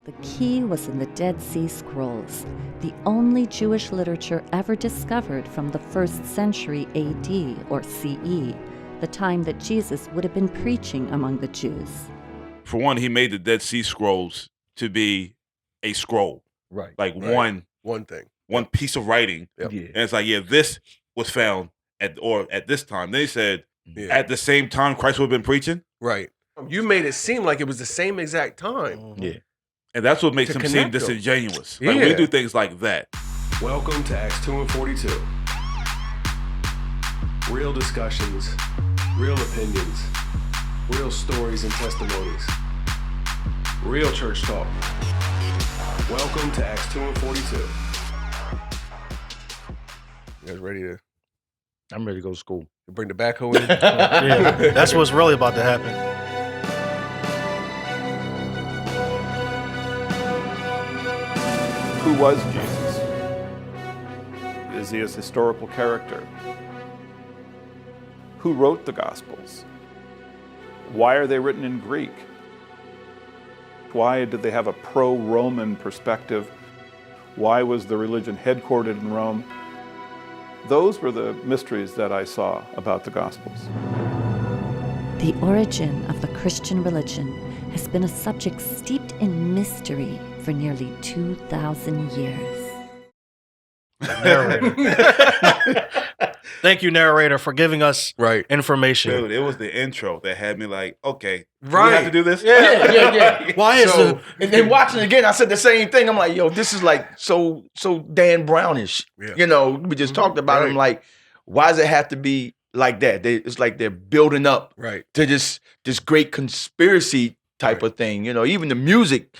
The key was in the Dead Sea Scrolls, the only Jewish literature ever discovered from the 1st century AD or CE, the time that Jesus would have been preaching among the Jews. For one, he made the Dead Sea Scrolls to be a scroll. Right. Like right. one thing. One piece of writing. Yep. And it's like, this was found at this time. They said at the same time Christ would have been preaching. Right. You made it seem like it was the same exact time. Yeah. And that's what makes him seem disingenuous. Like we do things like that. Welcome to Acts 2 and 42. Real discussions, real opinions, real stories and testimonies. Real church talk. Welcome to Acts 2 and 42. You guys ready to? I'm ready to go to school. Bring the backhoe in? Yeah, that's what's really about to happen. Who was Jesus? Is he a historical character? Who wrote the Gospels? Why are they written in Greek? Why did they have a pro-Roman perspective? Why was the religion headquartered in Rome? Those were the mysteries that I saw about the Gospels. The origin of the Christian religion has been a subject steeped in mystery for nearly 2,000 years. Thank you, narrator, for giving us information. Dude, it was the intro that had me like, okay, right. We have to do this? Yeah. Why is it? And then watching it again, I said the same thing. I'm like, yo, this is like so Dan Brownish. Yeah. You know, we just talked about him. Like, why does it have to be like that? It's like they're building up to this great conspiracy type of thing. You know, even the music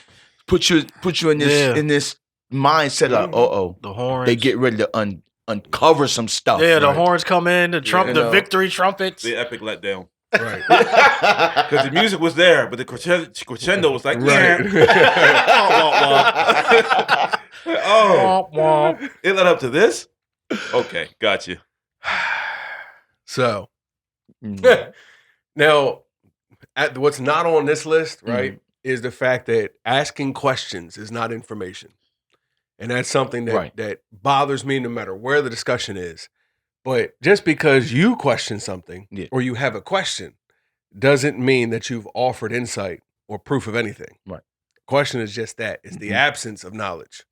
put you in this mindset of the horns. They get ready to uncover some stuff. Yeah, the horns come in, the victory trumpets. The epic letdown. Right. Because the music was there, but the crescendo was like, it led up to this? Okay, got you. So, now, what's not on this list, right, is the fact that asking questions is not information. And that's something that bothers me no matter where the discussion is. But just because you question something or you have a question doesn't mean that you've offered insight or proof of anything. Right. Question is just that. It's the absence of knowledge.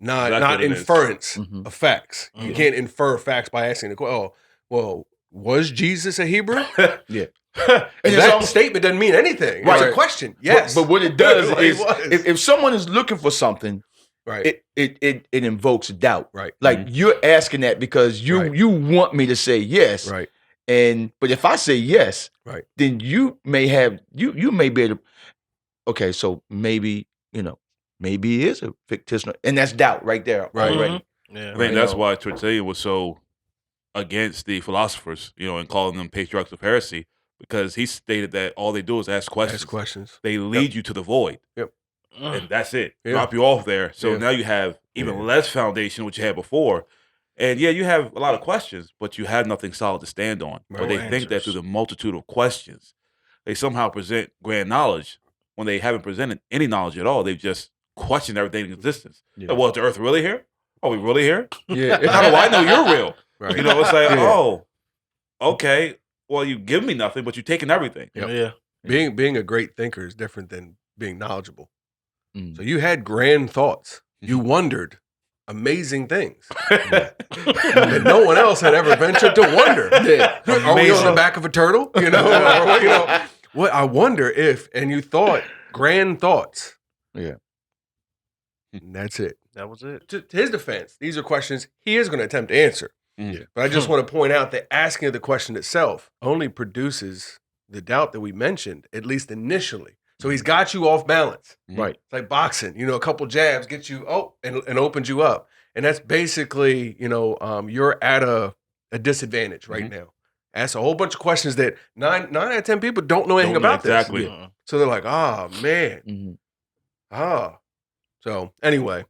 Not Exactly inference of facts. You can't infer facts by asking the question, oh, well, was Jesus a Hebrew? Yeah. And that statement doesn't mean anything. Right. It's a question. Yes. But what it does is if someone is looking for something, right. It invokes doubt. Right. Like you're asking that because you want me to say yes. Right. But if I say yes, then you may have you may be able to, okay, so maybe it is a fictitious, and that's doubt right there. Already. Yeah. I think that's why Tertullian was so against the philosophers, and calling them patriarchs of heresy, because he stated that all they do is ask questions. They lead you to the void. Yep. And that's it. Drop you off there. So now you have even less foundation than what you had before. And you have a lot of questions, but you have nothing solid to stand on. But they think that through the multitude of questions, they somehow present grand knowledge when they haven't presented any knowledge at all. They've just questioned everything in existence. Yeah. Like, well, is the earth really here? Are we really here? Yeah. How do I know you're real? Right. It's like, okay, well, you give me nothing, but you're taking everything. Yep. Yeah. Being a great thinker is different than being knowledgeable. So you had grand thoughts. You wondered amazing things that no one else had ever ventured to wonder. Are we on the back of a turtle? What I wonder if, and you thought grand thoughts. Yeah. And that's it. That was it. To his defense, these are questions he is going to attempt to answer. But I just want to point out that asking the question itself only produces the doubt that we mentioned, at least initially. So he's got you off balance. Right. It's like boxing. A couple jabs get you and opens you up. And that's basically, you're at a disadvantage right now. Ask a whole bunch of questions that 9 out of 10 people don't know anything about exactly. this. So they're like, man. So anyway,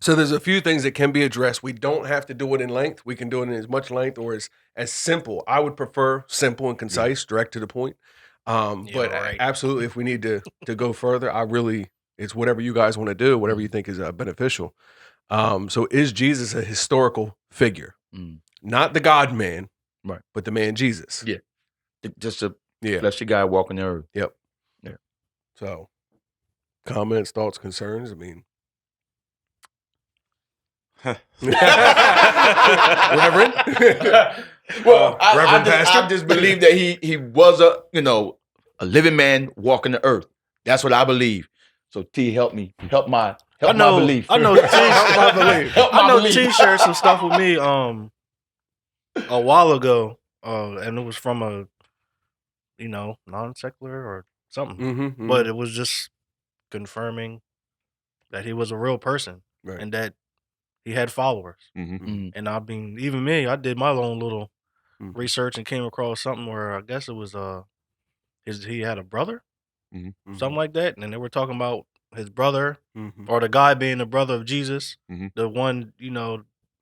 so there's a few things that can be addressed. We don't have to do it in length. We can do it in as much length or as simple. I would prefer simple and concise, direct to the point. But absolutely, if we need to go further, It's whatever you guys want to do, whatever you think is beneficial. So is Jesus a historical figure? Not the God man, right? But the man Jesus. Yeah, just a fleshy guy walking the earth. Yep. Yeah. So, comments, thoughts, concerns. I mean, Reverend. Well, Reverend Pastor. I just believe that he was a living man walking the earth. That's what I believe. So T, help me, help my belief. I know T shared some stuff with me a while ago, and it was from a non-secular or something, but it was just confirming that he was a real person and that he had followers. And I mean, even me, I did my own little research and came across something where I guess it was he had a brother, something like that, and then they were talking about his brother or the guy being the brother of Jesus, the one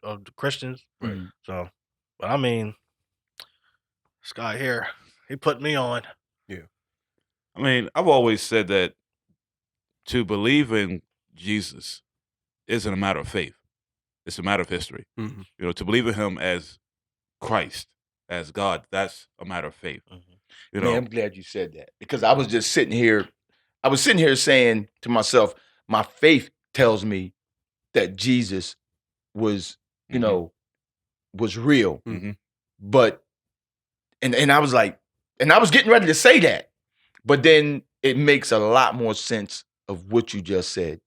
of the Christians. So, but I mean, this guy here, he put me on. Yeah, I mean, I've always said that to believe in Jesus isn't a matter of faith; it's a matter of history. To believe in him as Christ, as God, that's a matter of faith. Man, I'm glad you said that, because I was just sitting here. I was sitting here saying to myself, my faith tells me that Jesus was, was real. But, and I was like, and I was getting ready to say that, but then it makes a lot more sense of what you just said.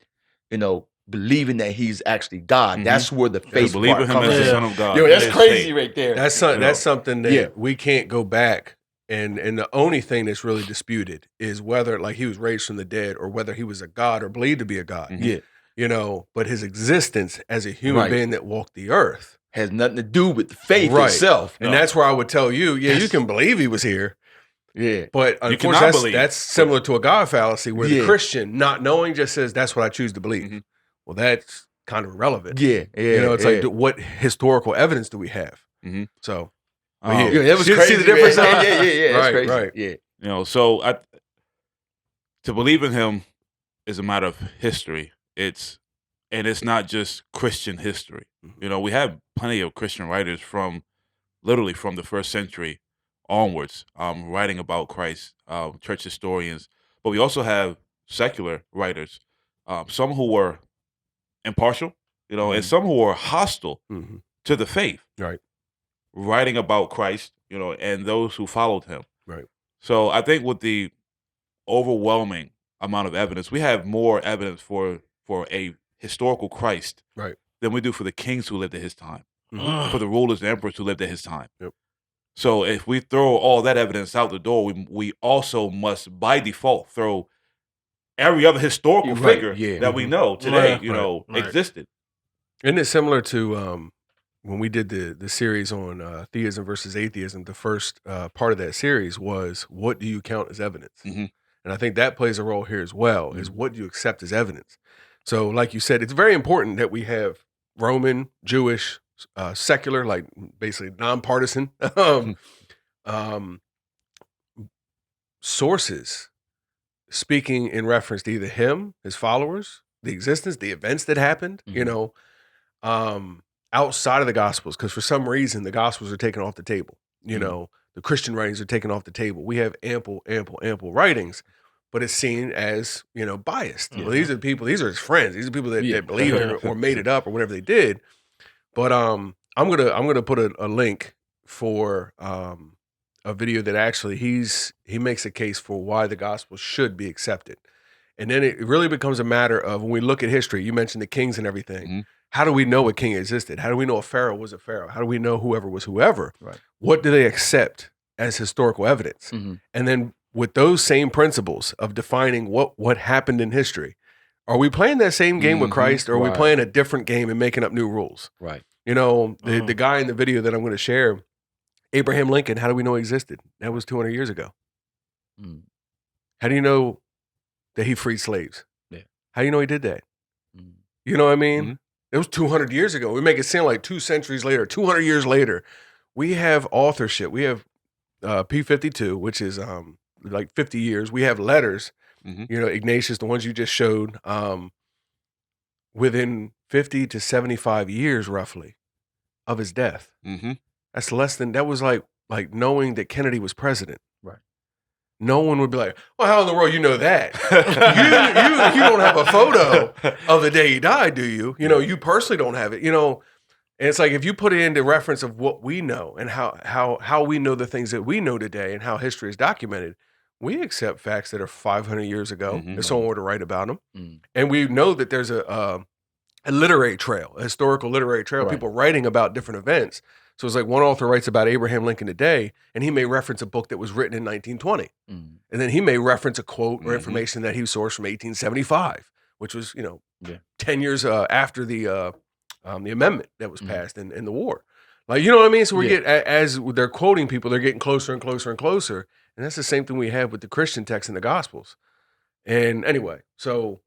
Believing that he's actually God. That's where the faith believe in him as the Son of God. That's crazy right there. That's something that we can't go back. And the only thing that's really disputed is whether he was raised from the dead or whether he was a god or believed to be a god. But his existence as a human being that walked the earth has nothing to do with the faith itself. And that's where I would tell you, you can believe he was here. Yeah. But unfortunately, that's similar to a God fallacy where the Christian, not knowing, just says, that's what I choose to believe. Well, that's kind of irrelevant. It's like, what historical evidence do we have? So... that was crazy. See the difference? Right, crazy. Yeah. So to believe in him is a matter of history. It's not just Christian history. We have plenty of Christian writers literally from the first century onwards, writing about Christ, church historians. But we also have secular writers, some who were impartial, and some who were hostile to the faith. Right. Writing about Christ, and those who followed him. Right. So I think with the overwhelming amount of evidence, we have more evidence for a historical Christ than we do for the kings who lived at his time, for the rulers and emperors who lived at his time. Yep. So if we throw all that evidence out the door, we also must, by default, throw every other historical figure that we know today, existed. Isn't it similar to when we did the series on theism versus atheism? The first part of that series was, what do you count as evidence? And I think that plays a role here as well, is what do you accept as evidence? So like you said, it's very important that we have Roman, Jewish, secular, like basically nonpartisan sources speaking in reference to either him, his followers, the existence, the events that happened, outside of the Gospels, because for some reason the Gospels are taken off the table. The Christian writings are taken off the table. We have ample writings, but it's seen as biased. Well, these are people. These are his friends. These are people that believed it or made it up or whatever they did. But I'm gonna put a link for a video that actually he makes a case for why the Gospel should be accepted. And then it really becomes a matter of, when we look at history, you mentioned the kings and everything. How do we know a king existed? How do we know a pharaoh was a pharaoh? How do we know whoever was whoever? Right. What do they accept as historical evidence? And then with those same principles of defining what happened in history, are we playing that same game with Christ, or are we playing a different game and making up new rules? Right. The guy in the video that I'm going to share, Abraham Lincoln, how do we know he existed? That was 200 years ago. How do you know that he freed slaves? Yeah. How do you know he did that? You know what I mean? It was 200 years ago. We make it seem like 2 centuries later, 200 years later. We have authorship. We have P52, which is like 50 years. We have letters You know, Ignatius, the ones you just showed, within 50 to 75 years, roughly, of his death. That's less than, that was like knowing that Kennedy was president. Right. No one would be like, well, how in the world you know that? you don't have a photo of the day he died, do you? You know, you personally don't have it, you know. And it's like, if you put it into reference of what we know and how we know the things that we know today and how history is documented, we accept facts that are 500 years ago, if someone were to write about them. And we know that there's a literary trail, a historical literary trail, people writing about different events. So it's like one author writes about Abraham Lincoln today, and he may reference a book that was written in 1920. And then he may reference a quote or information that he sourced from 1875, which was, you know, 10 years after the amendment that was passed in the war. Like, you know what I mean? So we get, as they're quoting people, they're getting closer and closer and closer. And that's the same thing we have with the Christian text in the Gospels. And anyway, so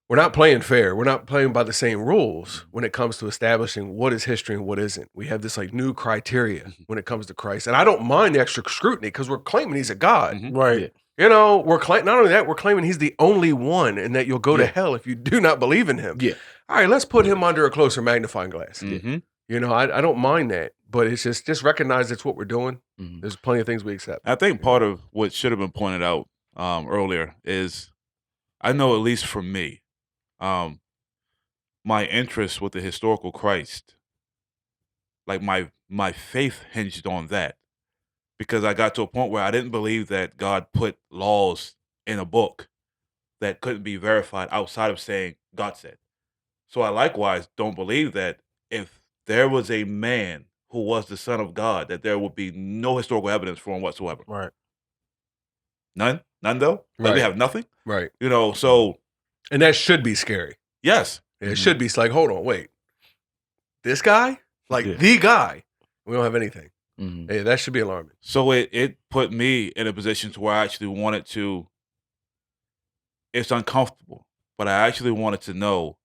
we're not playing fair. We're not playing by the same rules when it comes to establishing what is history and what isn't. We have this like new criteria when it comes to Christ. And I don't mind the extra scrutiny because we're claiming he's a God. Right. You know, not only that, we're claiming he's the only one and that you'll go to hell if you do not believe in him. All right, let's put him under a closer magnifying glass. You know, I don't mind that, but it's just recognize that's what we're doing. There's plenty of things we accept. I think part of what should have been pointed out earlier is, I know at least for me, my interest with the historical Christ, like my faith hinged on that, because I got to a point where I didn't believe that God put laws in a book that couldn't be verified outside of saying God said. So I likewise don't believe that if there was a man who was the Son of God, that there would be no historical evidence for him whatsoever. Right. None though. Like we have nothing. Right. You know, so. And that should be scary. Yes. It should be. It's like, hold on, wait. This guy? Like the guy? We don't have anything. Hey, that should be alarming. So it put me in a position to where I actually wanted to, it's uncomfortable, but I actually wanted to know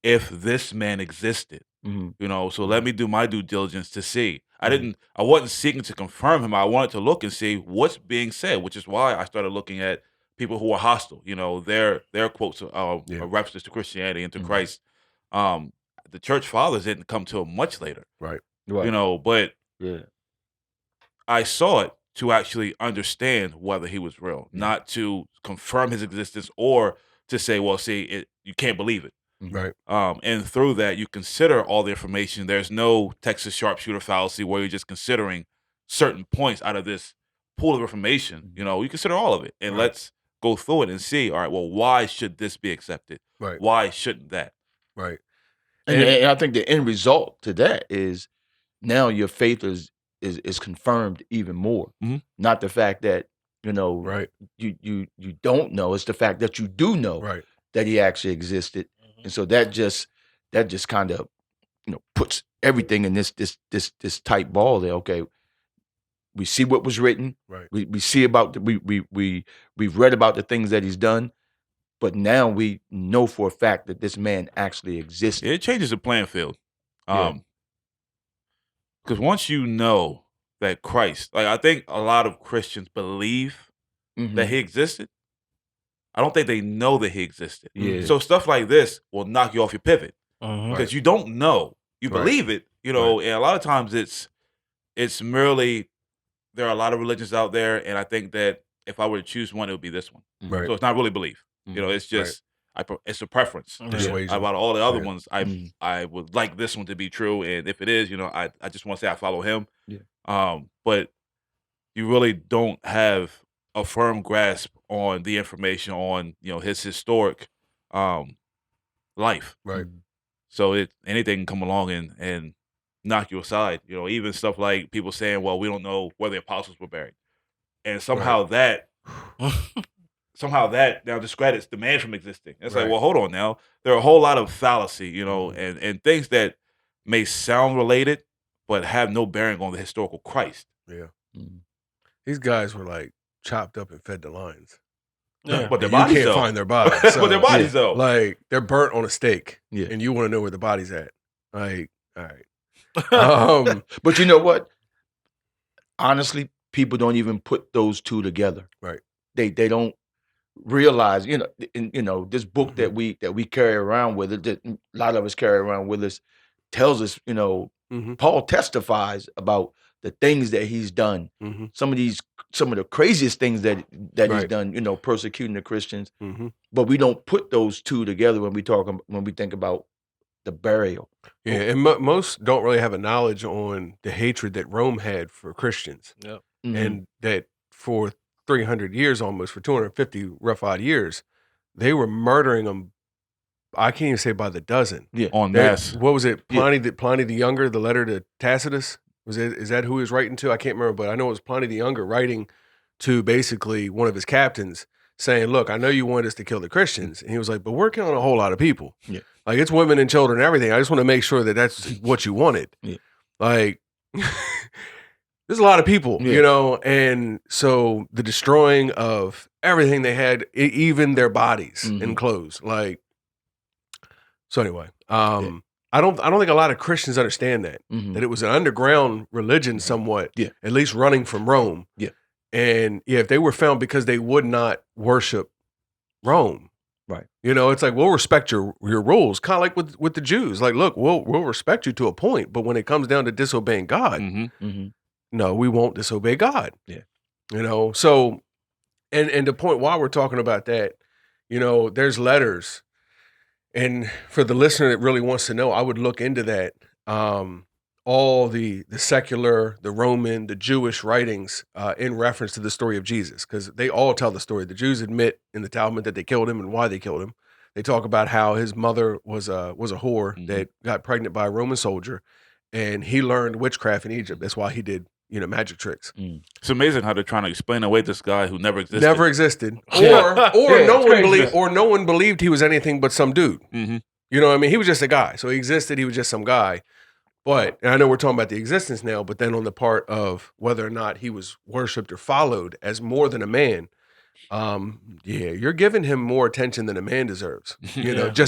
if this man existed. You know, so let me do my due diligence to see. I wasn't seeking to confirm him. I wanted to look and see what's being said, which is why I started looking at people who are hostile. You know, their quotes are references to Christianity and to Christ. The church fathers didn't come till much later. Right. You know, but I saw it to actually understand whether he was real, not to confirm his existence or to say, well, see, you can't believe it. Right. And through that, you consider all the information. There's no Texas sharpshooter fallacy where you're just considering certain points out of this pool of information. You know, you consider all of it, and let's go through it and see, all right, well, why should this be accepted? Right. Why shouldn't that? Right. And I think the end result to that is now your faith is confirmed even more. Not the fact that, you know, you don't know. It's the fact that you do know that he actually existed. And so that just kind of, you know, puts everything in this tight ball there. Okay, we see what was written. Right. We see about we've read about the things that he's done, but now we know for a fact that this man actually existed. It changes the playing field. Because once you know that Christ, like I think a lot of Christians believe that he existed. I don't think they know that he existed. So stuff like this will knock you off your pivot because you don't know. You believe it, you know, and a lot of times it's merely, there are a lot of religions out there, and I think that if I were to choose one, it would be this one. So it's not really belief. You know, it's just it's a preference. About all the other ones, I would like this one to be true, and if it is, you know, I just want to say I follow him. But you really don't have a firm grasp on the information on, you know, his historic life. Right. So anything can come along and knock you aside. You know, even stuff like people saying, well, we don't know where the apostles were buried. And somehow that now discredits the man from existing. It's like, well, hold on now. There are a whole lot of fallacy, you know, and things that may sound related, but have no bearing on the historical Christ. Yeah. These guys were like chopped up and fed to lions. But their bodies, you can't find their bodies. So, but their bodies, though. Like, they're burnt on a stake, and you want to know where the body's at. Like, all right. But you know what? Honestly, people don't even put those two together. Right. They don't realize, this book that we carry around with it, that a lot of us carry around with us, tells us, Paul testifies about the things that he's done. Some of the craziest things that he's done, persecuting the Christians. But we don't put those two together when we think about the burial. Yeah, and most don't really have a knowledge on the hatred that Rome had for Christians. Yep. And that for 300 years, almost for 250 rough odd years, they were murdering them. I can't even say by the dozen. Yeah, en masse. What was it? Pliny the Younger, the letter to Tacitus. Is that who he was writing to? I can't remember, but I know it was Pliny the Younger writing to basically one of his captains, saying, "Look, I know you want us to kill the Christians," and he was like, "But we're killing a whole lot of people. Yeah. Like it's women and children and everything. I just want to make sure that that's what you wanted. Yeah. Like." There's a lot of people, and so the destroying of everything they had, even their bodies and clothes. Like, so anyway, I don't think a lot of Christians understand that it was an underground religion, somewhat, at least running from Rome. Yeah, and if they were found because they would not worship Rome, right? It's like we'll respect your rules, kind of like with the Jews. Like, look, we'll respect you to a point, but when it comes down to disobeying God. No, we won't disobey God. Yeah. So, and the point why we're talking about that, there's letters. And for the listener that really wants to know, I would look into that. All the secular, the Roman, the Jewish writings in reference to the story of Jesus, because they all tell the story. The Jews admit in the Talmud that they killed him and why they killed him. They talk about how his mother was a whore that got pregnant by a Roman soldier, and he learned witchcraft in Egypt. That's why he did magic tricks. It's amazing how they're trying to explain away this guy who never existed. Or no one believed he was anything but some dude. You know what I mean? He was just a guy. So he existed. He was just some guy. But, and I know we're talking about the existence now, but then on the part of whether or not he was worshipped or followed as more than a man, you're giving him more attention than a man deserves.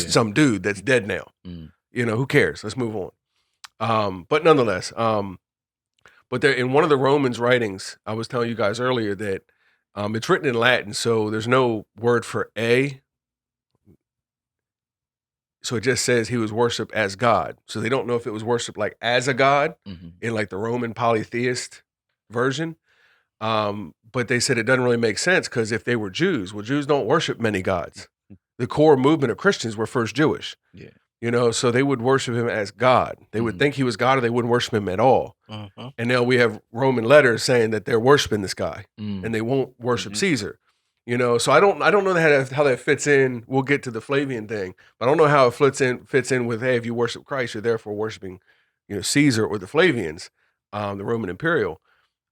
Some dude that's dead now. Who cares? Let's move on. But nonetheless, but there, in one of the Romans writings, I was telling you guys earlier that it's written in Latin, so there's no word for a. So it just says he was worshipped as God. So they don't know if it was worshipped like as a god in like the Roman polytheist version. But they said it doesn't really make sense because if they were Jews, Jews don't worship many gods. The core movement of Christians were first Jewish. Yeah. So they would worship him as God. They would think he was God, or they wouldn't worship him at all. And now we have Roman letters saying that they're worshiping this guy, and they won't worship Caesar. So I don't know how that fits in. We'll get to the Flavian thing, but I don't know how it fits in with, hey, if you worship Christ, you're therefore worshiping, Caesar or the Flavians, the Roman imperial.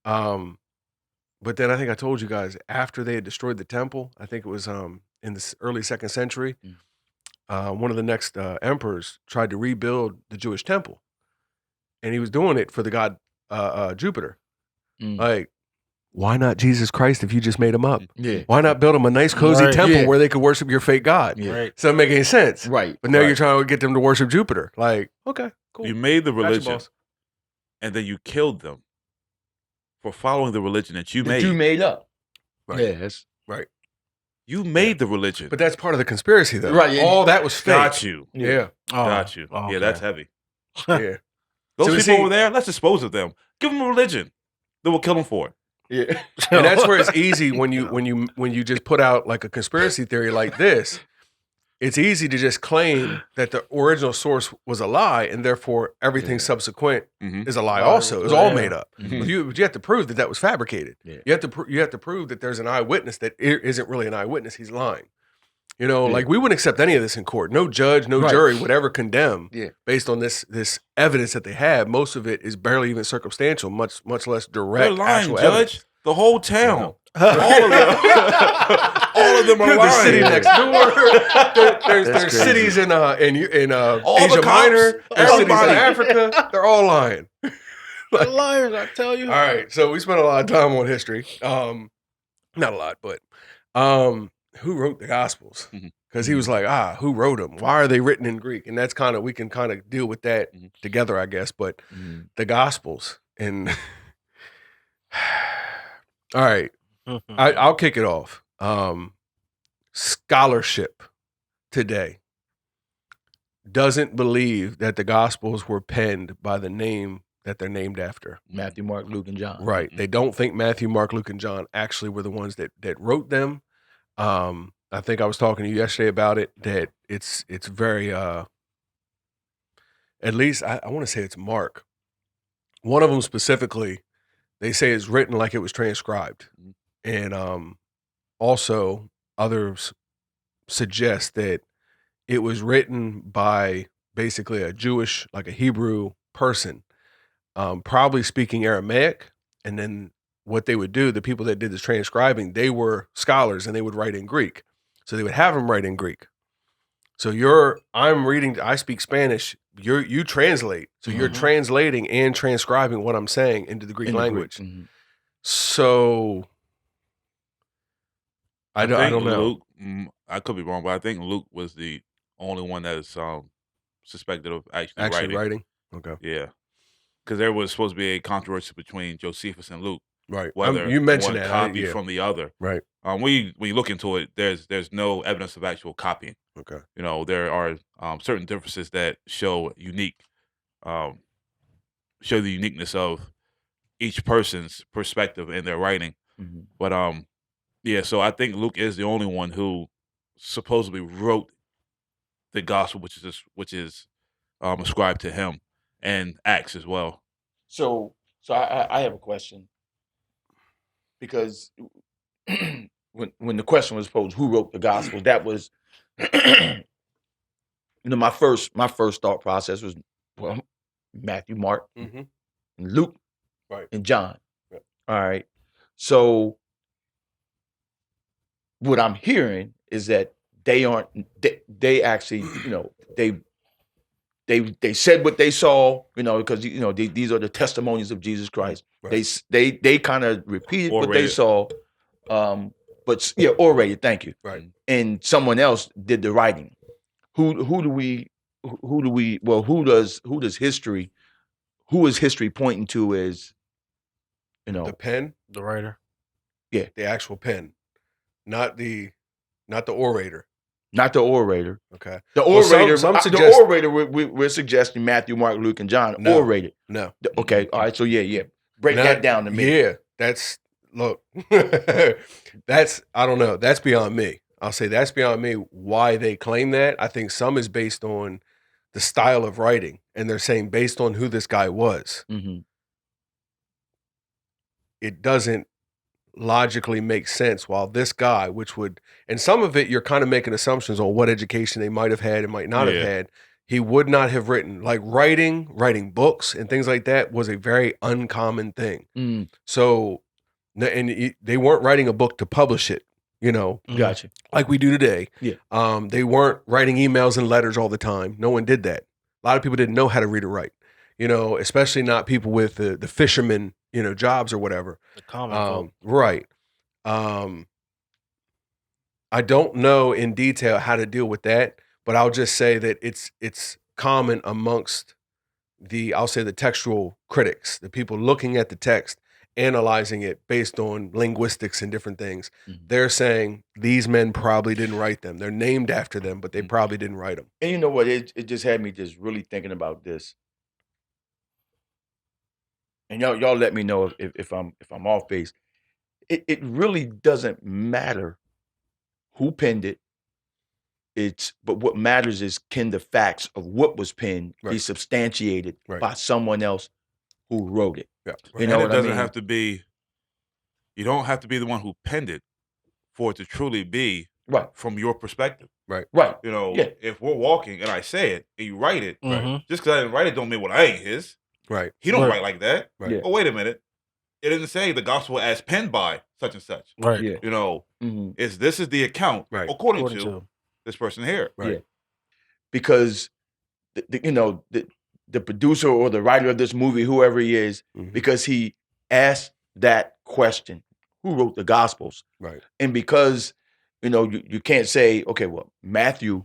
But then I think I told you guys after they had destroyed the temple, I think it was in the early 2nd century. One of the next emperors tried to rebuild the Jewish temple, and he was doing it for the god Jupiter. Like, why not Jesus Christ if you just made him up? Yeah. Why not build them a nice cozy temple where they could worship your fake god? Yeah. Right. So it doesn't make any sense. Right. But now you're trying to get them to worship Jupiter. Like, okay, cool. You made the Gotcha, religion, boss. and then you killed them for following the religion that you That made. you made up. Right. Yeah, that's Right. You made the religion. But that's part of the conspiracy, though. Right, yeah. All that was fake. Got you. Yeah. Got you. Oh, Yeah, that's heavy. Yeah. Those So people see- over there, let's dispose of them. Give them a religion. Then we'll kill them for it. yeah. And that's where it's easy when you just put out like a conspiracy theory like this. It's easy to just claim that the original source was a lie, and therefore everything subsequent is a lie. Also, it's all made up. But you have to prove that was fabricated. Yeah. You have to prove that there's an eyewitness that isn't really an eyewitness. He's lying. Like we wouldn't accept any of this in court. No judge, no jury would ever condemn based on this evidence that they have. Most of it is barely even circumstantial, much less direct. They're lying, actual Judge. evidence. The whole town. All of them. All of them are The lying. city next door. There's crazy. cities in All Asia the cops, Minor. There's cities in everybody. Africa. They're all lying. They're liars, I tell you. All right, so we spent a lot of time on history. Not a lot, but who wrote the Gospels? Because he was like, who wrote them? Why are they written in Greek? And that's we can kind of deal with that together, I guess. But the Gospels and all right, I'll kick it off. scholarship today doesn't believe that the Gospels were penned by the name that they're named after. Matthew, Mark, Luke, and John. Right. They don't think Matthew, Mark, Luke, and John actually were the ones that wrote them. I think I was talking to you yesterday about it, that it's very, at least I want to say it's Mark. One of them specifically, they say is written like it was transcribed. And also others suggest that it was written by basically a Jewish, like a Hebrew person, probably speaking Aramaic. And then what they would do, the people that did the transcribing, they were scholars and they would write in Greek. So they would have them write in Greek. So I'm reading, I speak Spanish, you translate. So you're translating and transcribing what I'm saying into the Greek language. So I don't know. Luke, I could be wrong, but I think Luke was the only one that is suspected of actually writing. Okay. Yeah. Because there was supposed to be a controversy between Josephus and Luke. Right. Whether you mentioned one that. copied from the other. Right. When you look into it, there's no evidence of actual copying. Okay. There are certain differences that show the uniqueness of each person's perspective in their writing. But so I think Luke is the only one who supposedly wrote the gospel, which is ascribed to him, and Acts as well. So I have a question, because when the question was posed, who wrote the gospel, that was my first thought process was, well, Matthew, Mark, and Luke, right, and John. Right. All right. So what I'm hearing is that they they actually, they said what they saw, because these are the testimonies of Jesus Christ. Right. They kind of repeated what they saw, orated. Thank you. Right. And someone else did the writing. Who is history pointing to as, the pen, the writer? Yeah, the actual pen, not the orator. Not the orator. Okay. The orator. The orator. We're suggesting Matthew, Mark, Luke, and John. No. Orated. No. Okay. All right. So yeah. Break that down to me. Yeah. I don't know. That's beyond me. I'll say that's beyond me. Why they claim that? I think some is based on the style of writing, and they're saying based on who this guy was. It doesn't logically make sense, while this guy, and some of it you're kind of making assumptions on what education they might have had and might not have had. He would not have written, like writing books and things like that was a very uncommon thing. So, and they weren't writing a book to publish it, Gotcha. like we do today. Yeah. They weren't writing emails and letters all the time. No one did that. A lot of people didn't know how to read or write, especially not people with the fisherman, jobs or whatever. The common folk. Right. I don't know in detail how to deal with that, but I'll just say that it's common amongst I'll say the textual critics, the people looking at the text, analyzing it based on linguistics and different things. They're saying these men probably didn't write them. They're named after them, but they probably didn't write them. And you know what? It just had me just really thinking about this. And y'all let me know if I'm off base. It really doesn't matter who penned it. But what matters is, can the facts of what was penned be substantiated by someone else who wrote it? Yeah. You know, it doesn't have to be. You don't have to be the one who penned it for it to truly be from your perspective. Right. If we're walking and I say it and you write it, just because I didn't write it don't mean what I ain't his. Right. He don't write like that. Right. Yeah. Oh, wait a minute. It didn't say the gospel as penned by such and such. Right. Yeah. This is the account according to this person here. Right. Yeah. Because the producer or the writer of this movie, whoever he is, because he asked that question, who wrote the Gospels? Right. And because you can't say, okay, well, Matthew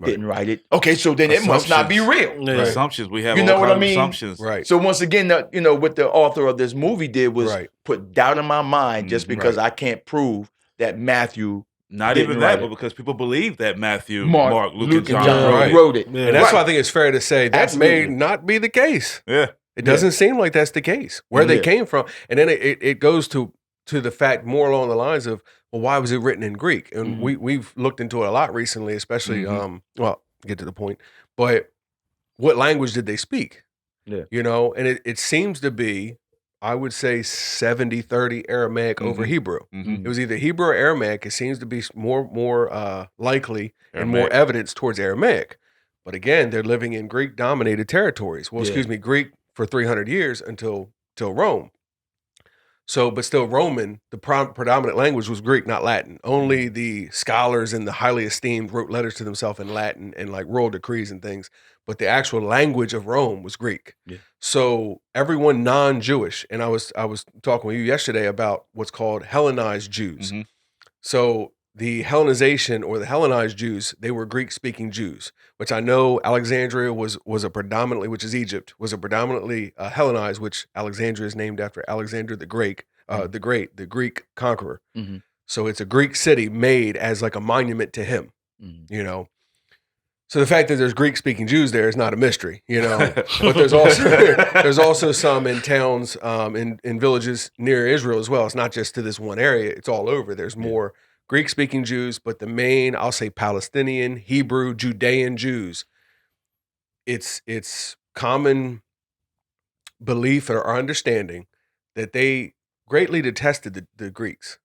didn't write it. Okay, so then it must not be real. Yeah. Right. Assumptions. We have all kinds of assumptions. Right. So once again, what the author of this movie did was put doubt in my mind just because I can't prove that Matthew Not even that, but because people believe that Matthew, Mark, Luke, and John wrote it. Yeah. And that's why I think it's fair to say that may not be the case. Yeah. It doesn't seem like that's the case, where they came from. And then it goes to the fact more along the lines of, well, why was it written in Greek? And we've looked into it a lot recently, especially, well, get to the point, but what language did they speak? Yeah. You know, and it seems to be, I would say 70-30 Aramaic over Hebrew. It was either Hebrew or Aramaic. It seems to be more likely and more evidence towards Aramaic. But again, they're living in Greek-dominated territories. Well, Greek for 300 years until Rome. So, but still Roman, the predominant language was Greek, not Latin. Only the scholars and the highly esteemed wrote letters to themselves in Latin and like royal decrees and things. But the actual language of Rome was Greek. Yeah. So everyone non-Jewish, and I was talking with you yesterday about what's called Hellenized Jews. So the Hellenization or the Hellenized Jews, they were Greek-speaking Jews, which I know Alexandria was a predominantly, which is Egypt, was a predominantly Hellenized, which Alexandria is named after Alexander the Great, the Greek conqueror. So it's a Greek city made as like a monument to him, you know. So the fact that there's Greek-speaking Jews there is not a mystery, you know. But there's also some in towns, in villages near Israel as well. It's not just to this one area; it's all over. There's more Greek-speaking Jews, but the main, I'll say, Palestinian, Hebrew, Judean Jews. It's common belief or understanding that they greatly detested the Greeks.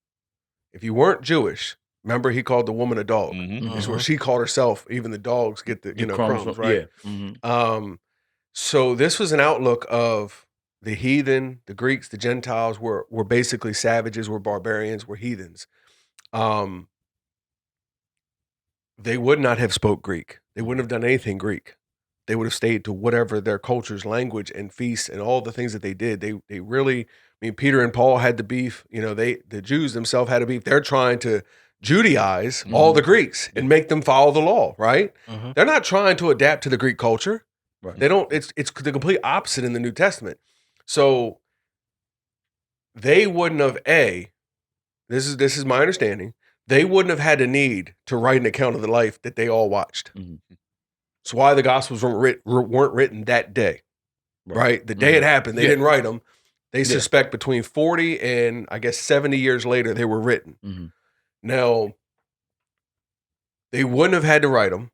If you weren't Jewish. Remember, he called the woman a dog. It's where she called herself. Even the dogs get the crumbs, right? Yeah. So this was an outlook of the heathen, the Greeks, the Gentiles were basically savages, were barbarians, were heathens. They would not have spoke Greek. They wouldn't have done anything Greek. They would have stayed to whatever their culture's language and feasts and all the things that they did. They really, I mean, Peter and Paul had the beef. You know, the Jews themselves had a beef. They're trying to Judaize all the Greeks and make them follow the law, right? They're not trying to adapt to the Greek culture. Right. They don't. It's the complete opposite in the New Testament. So they wouldn't have this is my understanding. They wouldn't have had a need to write an account of the life that they all watched. It's why the Gospels weren't written that day, right? The day it happened, they didn't write them. They suspect between 40 and I guess 70 years later they were written. Now, they wouldn't have had to write them.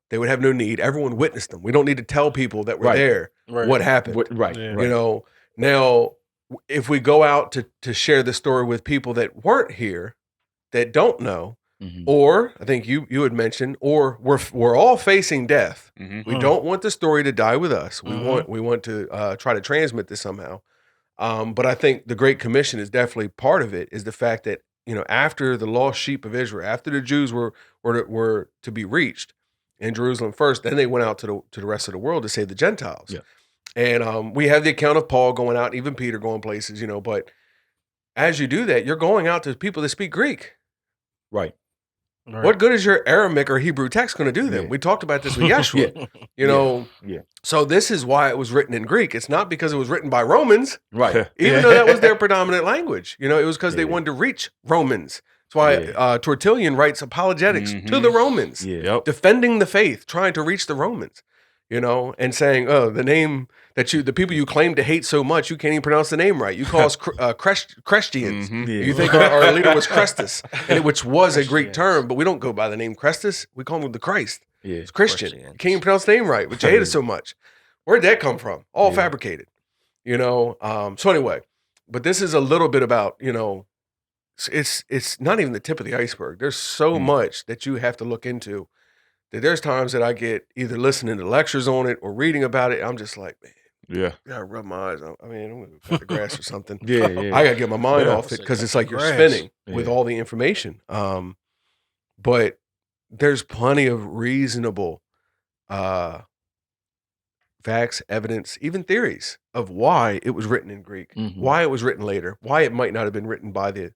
They would have no need. Everyone witnessed them. We don't need to tell people that were there what happened. You know, now, if we go out to share the story with people that weren't here, that don't know, or I think you had mentioned, or we're all facing death. We don't want the story to die with us. We want to try to transmit this somehow. But I think the Great Commission is definitely part of it, is the fact that, you know, after the lost sheep of Israel, after the Jews were to be reached in Jerusalem first, then they went out to the rest of the world to save the Gentiles. Yeah. And we have the account of Paul going out, even Peter going places, you know, but as you do that, you're going out to people that speak Greek. Right. What good is your Aramaic or Hebrew text going to do them? We talked about this with Yeshua. You know, so this is why it was written in Greek. It's not because it was written by Romans, right? Even though that was their predominant language. You know, it was because they wanted to reach Romans. That's why Tertullian writes apologetics to the Romans, defending the faith, trying to reach the Romans. You know, and saying, oh, the name that the people you claim to hate so much, you can't even pronounce the name right. You call us Christians. You think our leader was Christus, which was a Greek term, but we don't go by the name Christus. We call him the Christ. It's Christian. You can't even pronounce the name right, but you hate us so much. Where'd that come from? All fabricated. You know, so anyway, but this is a little bit about, you know, it's not even the tip of the iceberg. There's so much that you have to look into. That there's times that I get either listening to lectures on it or reading about it. I'm just like, man, I gotta rub my eyes. I mean, I'm gonna cut the grass or something. I gotta get my mind off it because it's like you're spinning with all the information. But there's plenty of reasonable facts, evidence, even theories of why it was written in Greek, why it was written later, why it might not have been written by the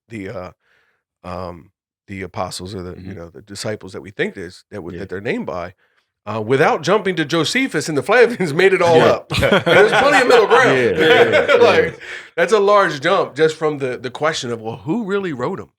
apostles or the you know the disciples that we think that they're named by, without jumping to Josephus and the Flavians made it all up. There's plenty of middle ground. Like that's a large jump just from the question of, well, who really wrote them?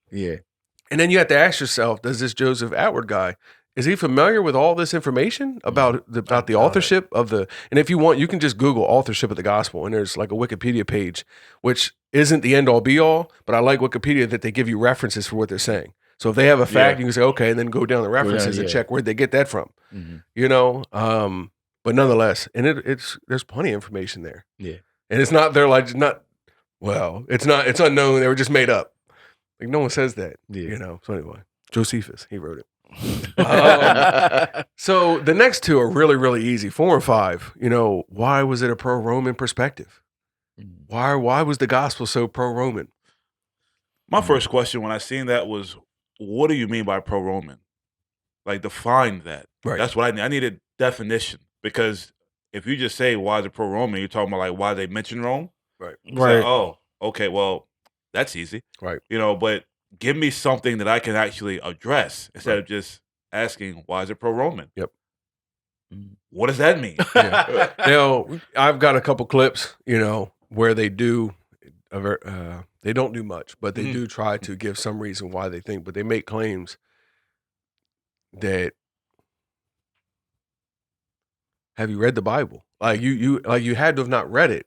And then you have to ask yourself, does this Joesph Atwill guy, is he familiar with all this information about the authorship of the, and if you want, you can just Google authorship of the gospel, and there's like a Wikipedia page, which isn't the end all be all, but I like Wikipedia that they give you references for what they're saying. So if they have a fact, you can say, okay, and then go down the references and check where'd they get that from, you know? But nonetheless, and there's plenty of information there. Yeah. And it's not, they're like, it's unknown. They were just made up. Like no one says that, you know? So anyway, Josephus, he wrote it. So the next two are really, really easy. 4 and 5, you know, why was it a pro-Roman perspective? Why was the gospel so pro-Roman? My first question when I seen that was, what do you mean by pro-Roman? Like, define that. Right. That's what I need. I need a definition, because if you just say, why is it pro-Roman, you're talking about, like, why they mention Rome? Right. Right. Oh, okay, well, that's easy. Right. You know, but give me something that I can actually address instead of just asking, why is it pro-Roman? Yep. What does that mean? Now, I've got a couple clips, you know, where they do, they don't do much, but they do try to give some reason why they think, but they make claims that, have you read the Bible? Like you had to have not read it,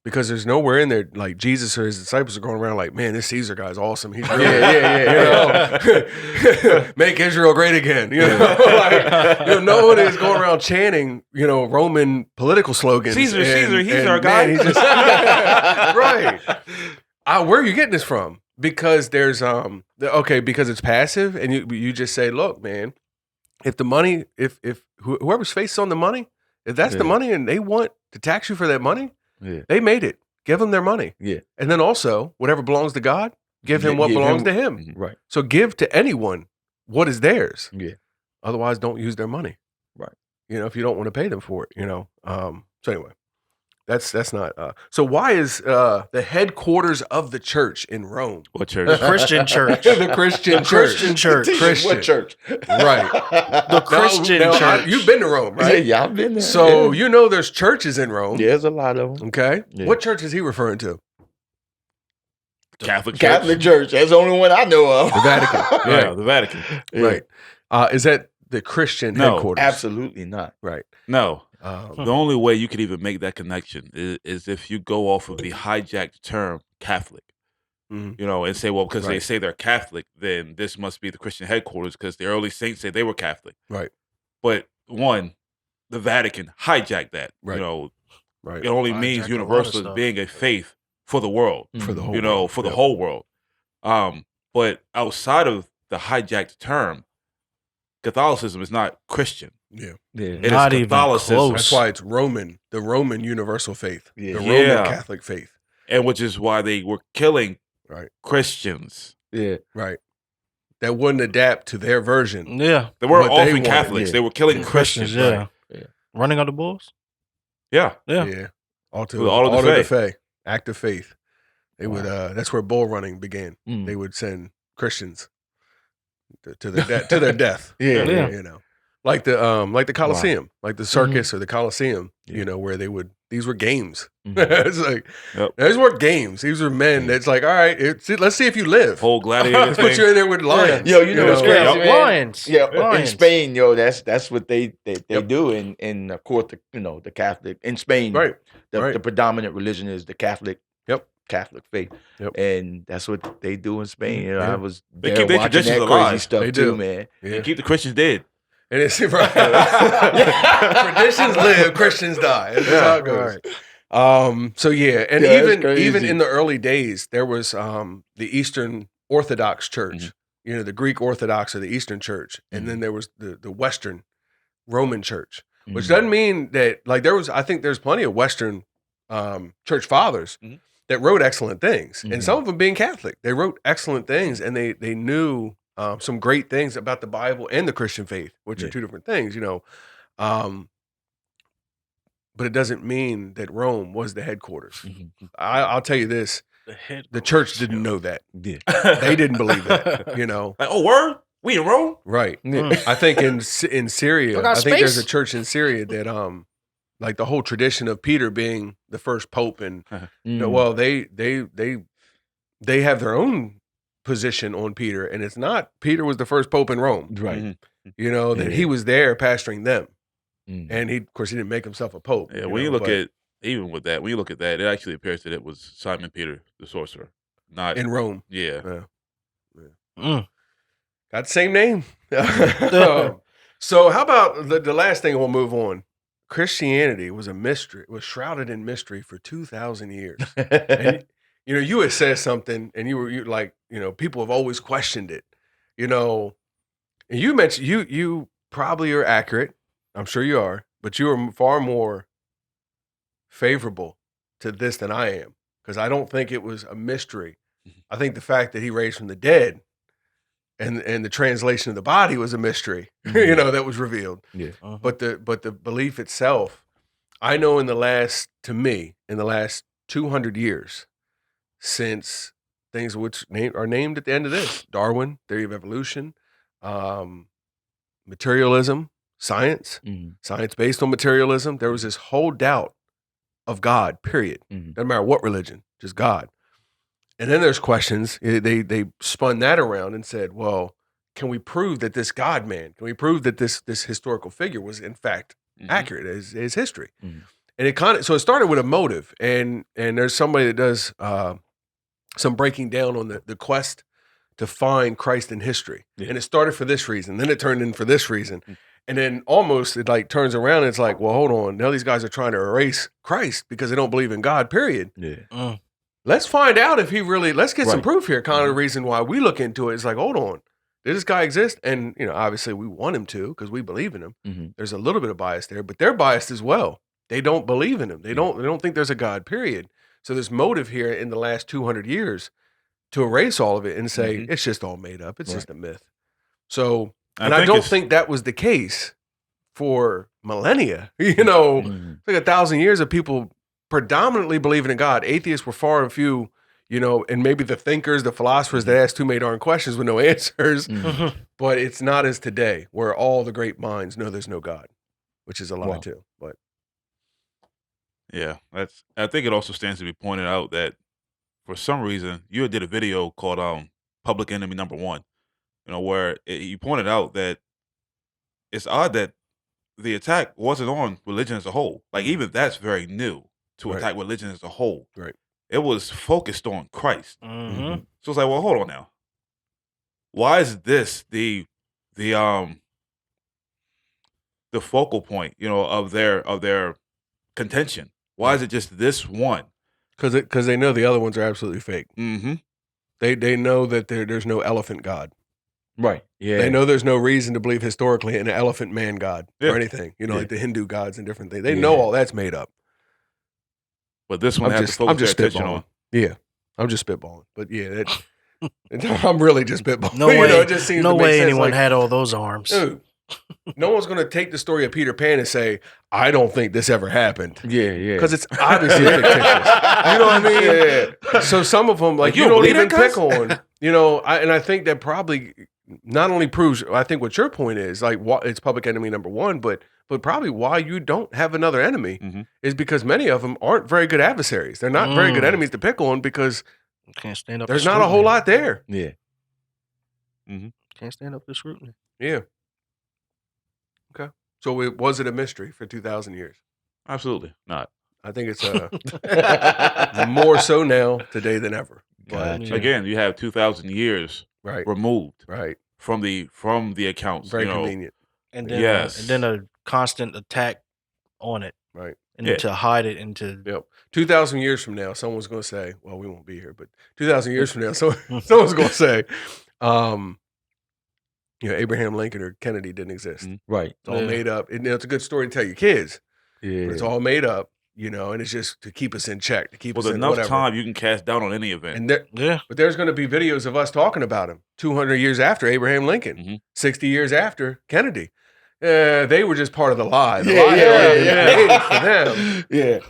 because there's nowhere in there like Jesus or his disciples are going around like, man, this Caesar guy's awesome. He's really, you know, make Israel great again. You know, like, you know, no one is going around chanting, you know, Roman political slogans. Caesar, he's our guy. Man, he's just, right. Where are you getting this from? Because there's because it's passive, and you just say, look, man, if the money, if whoever's face on the money, if that's the money and they want to tax you for that money, they made it. Give them their money. Yeah. And then also, whatever belongs to God, give him what belongs to him. Right. So give to anyone what is theirs. Yeah. Otherwise, don't use their money. Right. You know, if you don't want to pay them for it, you know. So anyway, that's not. So why is the headquarters of the church in Rome? What church? The Christian church. The Christian church. Christian church. Christian. What church? Right. The Christian church. You've been to Rome, right? Yeah, I've been there. So you know there's churches in Rome. Yeah, there's a lot of them. Okay. Yeah. What church is he referring to? Catholic Church. Catholic Church. That's the only one I know of. The Vatican. Yeah, the Vatican. Right. Is that the Christian headquarters? Absolutely not. Right. No. The only way you could even make that connection is if you go off of the hijacked term Catholic. You know, and say, well, because they say they're Catholic, then this must be the Christian headquarters, because the early saints said they were Catholic. Right. But one, the Vatican hijacked that. Right. You know, Right. it only means Hijacked a lot of universal as stuff. being a faith for the world. For the whole You know, world. for the Yep. whole world. But outside of the hijacked term, Catholicism is not Christian. Yeah. It is Not even Catholicism. close. That's why it's Roman, the Roman universal faith. Yeah. The Yeah. Roman Catholic faith. And which is why they were killing Right. Christians. Yeah. Right. That wouldn't adapt to their version. Yeah. They weren't What they often wanted, Catholics. yeah. They were killing Christians. Yeah. Yeah. Running on the bulls? Yeah. Yeah. Yeah. Auto Auto de de fe. Act of faith. They would that's where bull running began. They would send Christians to their death. Yeah. You know. Like the Colosseum, like the circus or the Colosseum, you know, where these were games. It's like, these weren't games. These were men that's like, all right, let's see if you live. Whole gladiator Let's put thing. you in there with lions. Yo, you know what's crazy, man? Lions. Yeah, Lions. in Spain, yo, that's what they do. And of course, the Catholic in Spain, Right. The predominant religion is the Catholic. Catholic faith, and that's what they do in Spain. You know, I was They there keep their watching traditions that alive. crazy stuff They too, do. man. Yeah. They keep the Christians dead. And it's right. Traditions live, Christians die. That's how it goes. So yeah, and Yeah, it's even crazy. in the early days, there was the Eastern Orthodox Church. You know, the Greek Orthodox or the Eastern Church, and then there was the Western Roman Church, which doesn't mean that like I think there's plenty of Western church fathers that wrote excellent things, and some of them being Catholic, they wrote excellent things, and they knew some great things about the Bible and the Christian faith, which are two different things, you know. But it doesn't mean that Rome was the headquarters. I'll tell you this: the church didn't know that. Yeah. They didn't believe that. You know, Like, oh, word? We in Rome? right? I think in Syria, I got I think there's a space. church in Syria that like the whole tradition of Peter being the first pope, and you know, well, they have their own position on Peter, and it's not Peter was the first pope in Rome, right? Mm-hmm. You know that he was there pastoring them, Mm. and of course he didn't make himself a pope. Yeah, when you look at even with that, when you look at that, it actually appears that it was Simon Peter, the sorcerer, not in Rome. Yeah. Got the same name. So how about the last thing? We'll move on. Christianity was a mystery. Was shrouded in mystery for 2,000 years. And, you know, you had said something, and you like, you know, people have always questioned it. You know, and you mentioned you probably are accurate. I'm sure you are, but you are far more favorable to this than I am, because I don't think it was a mystery. I think the fact that he raised from the dead and the translation of the body was a mystery, you know, that was revealed. Yeah. But the belief itself, I know in the last 200 years, since things which are named at the end of this, Darwin, theory of evolution, materialism, science, science based on materialism, there was this whole doubt of God, period. Doesn't matter what religion, just God. And then there's questions. They spun that around and said, well, can we prove that this God man, can we prove that this historical figure was in fact accurate as history? And it started with a motive. And there's somebody that does some breaking down on the quest to find Christ in history. And it started for this reason. Then it turned in for this reason. And then almost it like turns around and it's like, well, hold on. Now these guys are trying to erase Christ because they don't believe in God, period. Yeah. Let's find out if he really, let's get some proof here. Kind of the reason why we look into it is like, hold on, did this guy exist? And, you know, obviously we want him to because we believe in him. There's a little bit of bias there, but they're biased as well. They don't believe in him. They don't think there's a God, period. So there's motive here in the last 200 years to erase all of it and say, it's just all made up. It's just a myth. So, and I don't think that was the case for millennia. You know, it's like 1,000 years of people predominantly believing in God. Atheists were far and few, you know, and maybe the thinkers, the philosophers that asked too many darn questions with no answers. But it's not as today, where all the great minds know there's no God, which is a lie too. But yeah, I think it also stands to be pointed out that for some reason you did a video called Public Enemy Number One, you know, where you pointed out that it's odd that the attack wasn't on religion as a whole. Like even that's very new to attack religion as a whole. Right. It was focused on Christ. So it's like, well, hold on now. Why is this the focal point, you know, of their contention? Why is it just this one? Because they know the other ones are absolutely fake. They know that there's no elephant God. Right. Yeah. They know there's no reason to believe historically in an elephant man God or anything. You know, like the Hindu gods and different things. They know all that's made up. But this one has to focus their attention on. Yeah. I'm just spitballing. But yeah, I'm really just spitballing. No way. You know, it just seems no to make way sense. anyone Like, had all those arms. Dude, no one's going to take the story of Peter Pan and say, I don't think this ever happened. Yeah, yeah. Because it's obviously fictitious. You know what I mean? Yeah. So some of them, like you don't even pick on, you know, I think that probably not only proves, I think what your point is, like it's public enemy number one, but probably why you don't have another enemy is because many of them aren't very good adversaries. They're not very good enemies to pick on because can't stand up. There's not a whole lot there. Yeah. Can't stand up to scrutiny. Yeah. Okay. So was it a mystery for 2,000 years? Absolutely not. I think it's more so now today than ever. But again, you have 2,000 years removed from the accounts. Very convenient. And then, and then a constant attack on it. Right. And to hide it into... 2,000 years from now, someone's going to say, well, we won't be here, but 2,000 years from now, someone's going to say, you know, Abraham Lincoln or Kennedy didn't exist. Right. It's all made up. And it's a good story to tell your kids. Yeah. But it's all made up, you know, and it's just to keep us in check, to keep us in enough whatever. time you can cast down on any event. And but there's going to be videos of us talking about him 200 years after Abraham Lincoln, 60 years after Kennedy. They were just part of the lie. The lie had already been made for them. Yeah.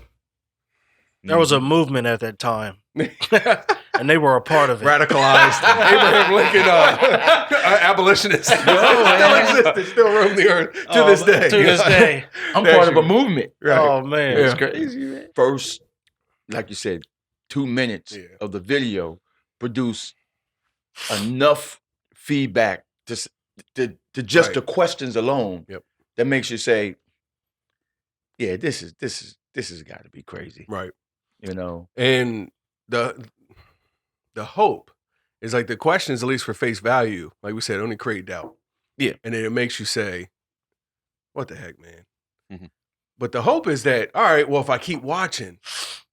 There was a movement at that time. And they were a part of it. Radicalized. Abraham Lincoln, abolitionists. Still exist. They still roam the earth to this day. To this day. I'm part of a movement. Right. Oh, man. It's crazy, man. First, like you said, 2 minutes of the video produced enough feedback to just the questions alone that makes you say, yeah, this has got to be crazy. Right. You know? And the hope is like the questions, at least for face value, like we said, only create doubt. Yeah. And then it makes you say, what the heck, man? Mm-hmm. But the hope is that, all right, well, if I keep watching,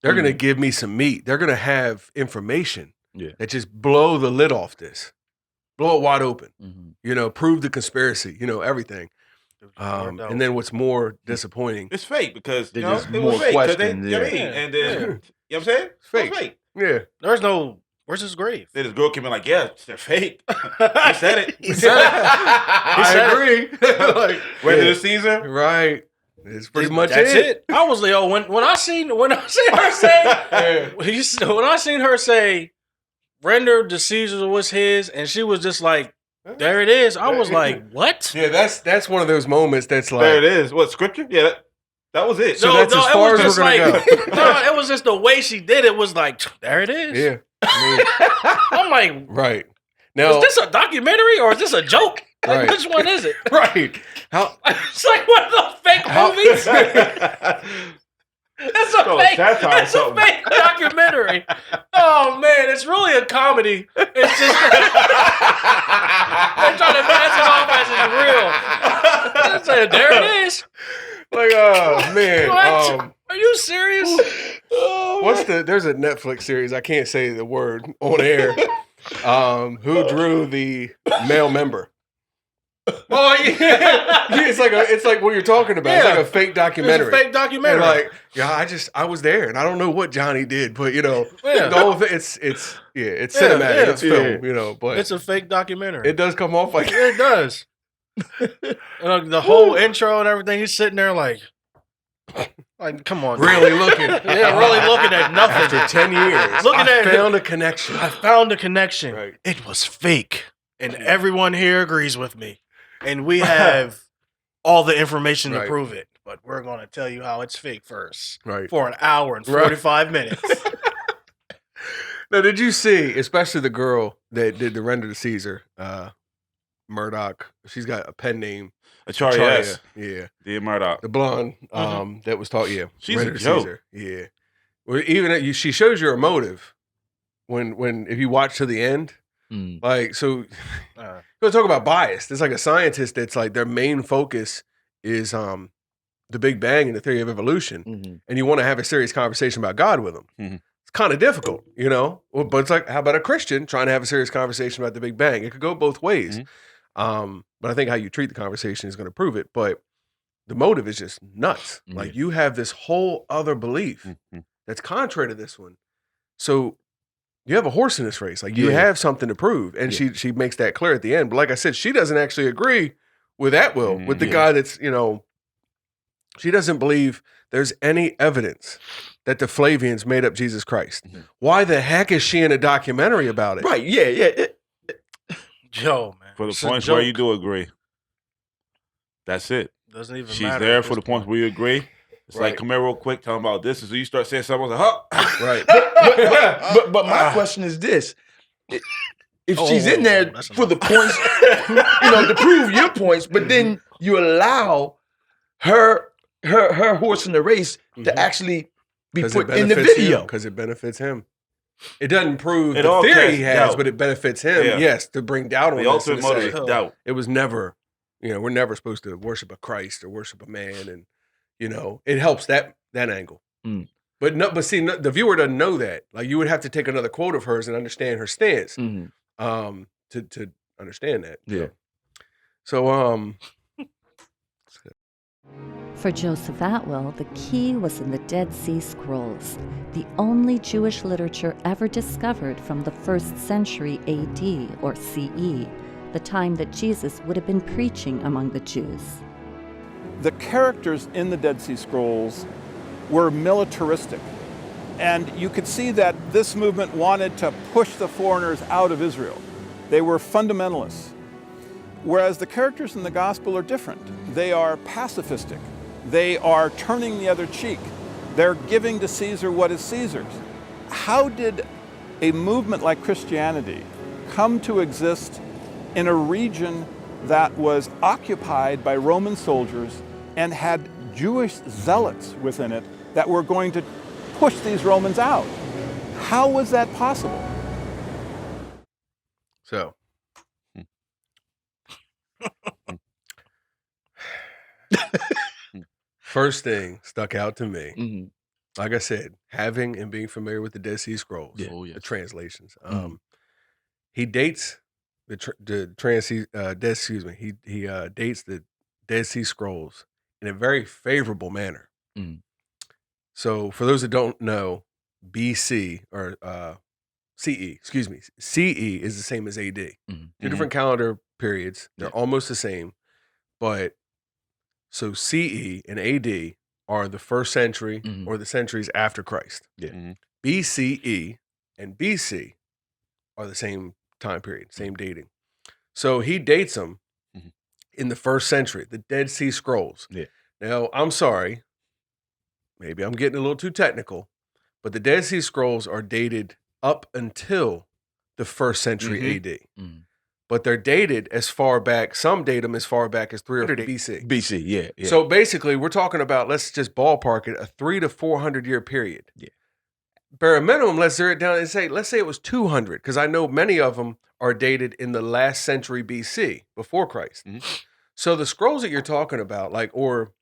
they're going to give me some meat. They're going to have information that just blow the lid off this, blow it wide open, prove the conspiracy, everything. And then what's more disappointing, it's fake because there's just more questions. You know what I'm saying? It's fake. Yeah. Where's his grave? Then this girl came in like, yeah, they're fake. He said it. He said it. I agree. Like, Render to Caesar. Right. It's pretty much That's it. I was like, when I seen her say, render to Caesar was his, and she was just like, there it is. I was like, what? Yeah, that's one of those moments that's like, there it is. What, scripture? Yeah, that was it. So that's as far as we're going to go. No, it was just the way she did it was like, there it is. Yeah. I'm like, right. Now, is this a documentary or is this a joke? Like, right. Which one is it? Right. It's like one of those fake movies. It's a fake documentary. Oh man, it's really a comedy. It's just they're trying to pass it off as it's real. Saying, there it is. Like, oh man. What? Are you serious? There's a Netflix series, I can't say the word on air. Who drew the male member? Oh yeah, it's like what you're talking about. Yeah. It's like a fake documentary. It's a fake documentary. And like, I was there, and I don't know what Johnny did, but the whole thing, it's cinematic, it's film, but it's a fake documentary. It does come off like it does. The whole intro and everything, he's sitting there like, come on, really looking, really looking at nothing. After 10 years, I found a connection. Right. It was fake, and everyone here agrees with me. And we have all the information to prove it, but we're going to tell you how it's fake first, for an hour and 45 minutes. Now, did you see, especially the girl that did the render to Caesar, Murdoch? She's got a pen name, Acharya. Yeah, the Murdoch, the blonde. That was taught. Yeah, she's a joke. Caesar. Yeah, well, even she shows you her motive when if you watch to the end. Like, so we'll talk about bias. There's like a scientist that's like their main focus is the Big Bang and the theory of evolution, and you want to have a serious conversation about God with them. It's kind of difficult, but it's like, how about a Christian trying to have a serious conversation about the Big Bang? It could go both ways, but I think how you treat the conversation is going to prove it. But the motive is just nuts. Like, you have this whole other belief that's contrary to this one, so you have a horse in this race. Like, you have something to prove. And she makes that clear at the end. But like I said, she doesn't actually agree with Atwill, with the guy that's, she doesn't believe there's any evidence that the Flavians made up Jesus Christ. Why the heck is she in a documentary about it? Right, yeah. Joe, man. For the points where you do agree. That's it. Doesn't even She's matter. She's there for the points where you agree. It's like, come here real quick, tell them about this. And so you start saying something, I was like, huh? Right. But my question is this. If she's in there for the points, to prove your points, but then you allow her horse in the race to actually be put in the video. Because it benefits him. It doesn't prove the theory he has, but it benefits him, yes, to bring doubt on the ultimate motive is doubt. It was never, we're never supposed to worship a Christ or worship a man, and it helps that angle. But see, the viewer doesn't know that. Like, you would have to take another quote of hers and understand her stance to understand that. Yeah. So For Joesph Atwill, the key was in the Dead Sea Scrolls, the only Jewish literature ever discovered from the 1st century AD or CE, the time that Jesus would have been preaching among the Jews. The characters in the Dead Sea Scrolls were militaristic. And you could see that this movement wanted to push the foreigners out of Israel. They were fundamentalists. Whereas the characters in the gospel are different. They are pacifistic. They are turning the other cheek. They're giving to Caesar what is Caesar's. How did a movement like Christianity come to exist in a region that was occupied by Roman soldiers and had Jewish zealots within it that were going to push these Romans out. How was that possible? So, first thing stuck out to me, like I said, having and being familiar with the Dead Sea Scrolls, the translations. He dates he dates the Dead Sea Scrolls in a very favorable manner. So, for those that don't know, BC or CE, CE is the same as AD. Two different calendar periods. They're almost the same, but so CE and AD are the first century or the centuries after Christ. BCE and BC are the same time period, same dating. So he dates them in the first century, the Dead Sea Scrolls. Now, I'm sorry, maybe I'm getting a little too technical, but the Dead Sea Scrolls are dated up until the first century AD. But they're dated as far back, some date them as far back as 300 BC. BC, yeah. So basically, we're talking about, let's just ballpark it, a 300 to 400 year period. Bare minimum, let's zero it down and say, let's say it was 200, because I know many of them are dated in the last century BC, before Christ. So the scrolls that you're talking about, like, or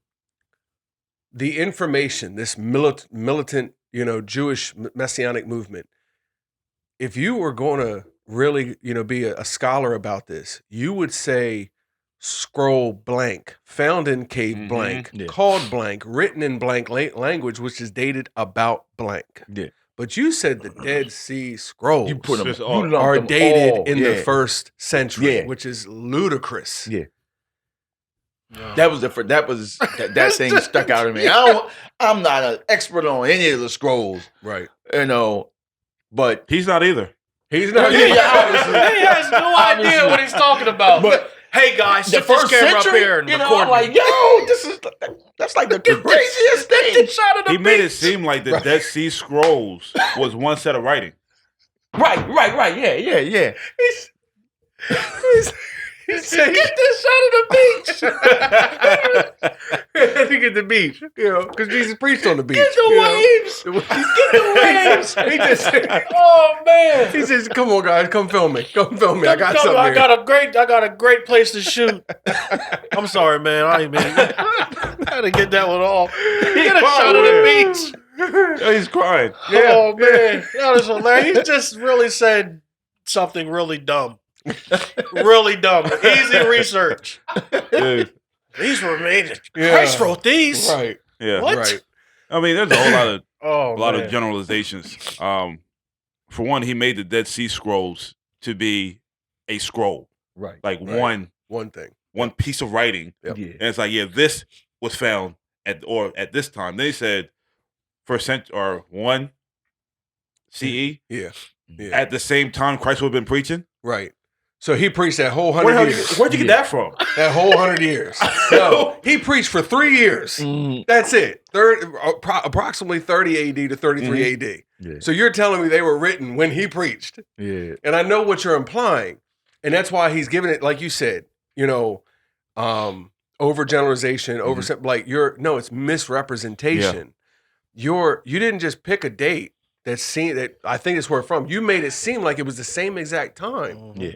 the information, this militant, Jewish messianic movement, if you were going to really, be a scholar about this, you would say scroll blank, found in cave blank, called blank, written in blank language, which is dated about blank. But you said the Dead Sea Scrolls are dated in the first century, which is ludicrous. That thing stuck out of me. I'm not an expert on any of the scrolls, right? But he's not either. He's not. He has no idea what he's talking about. But hey, guys, the first camera century, up here and record. I'm like, that's like the craziest thing. He made it seem like the Dead Sea Scrolls was one set of writing. Right. Yeah. He said, "Get this shot of the beach." I think at the beach, because Jesus preached on the beach. Get the waves. Get the waves. He just said, "Oh man." He says, "Come on, guys, come film me. Come film me. I got something. I got a great place to shoot." I'm sorry, man. I had to get that one off. Get a shot of the beach. He's crying. Oh man, that was hilarious. He just really said something really dumb. Really dumb. Easy research. These were made. Christ wrote these. Right. Yeah. What? Right. I mean, there's a whole lot of generalizations. For one, he made the Dead Sea Scrolls to be a scroll. Right. Like one thing. One piece of writing. Yep. And it's like, this was found at this time. They said first century or 1 CE. Yeah. At the same time Christ would have been preaching. Right. So he preached that whole 100 years. Where'd you get that from? That whole 100 years. No, he preached for 3 years. That's it. Approximately 30 AD to 33 AD. Yeah. So you're telling me they were written when he preached. Yeah. And I know what you're implying. And that's why he's giving it, like you said, overgeneralization, it's misrepresentation. Yeah. You didn't just pick a date that I think it's where it's from. You made it seem like it was the same exact time. Yeah.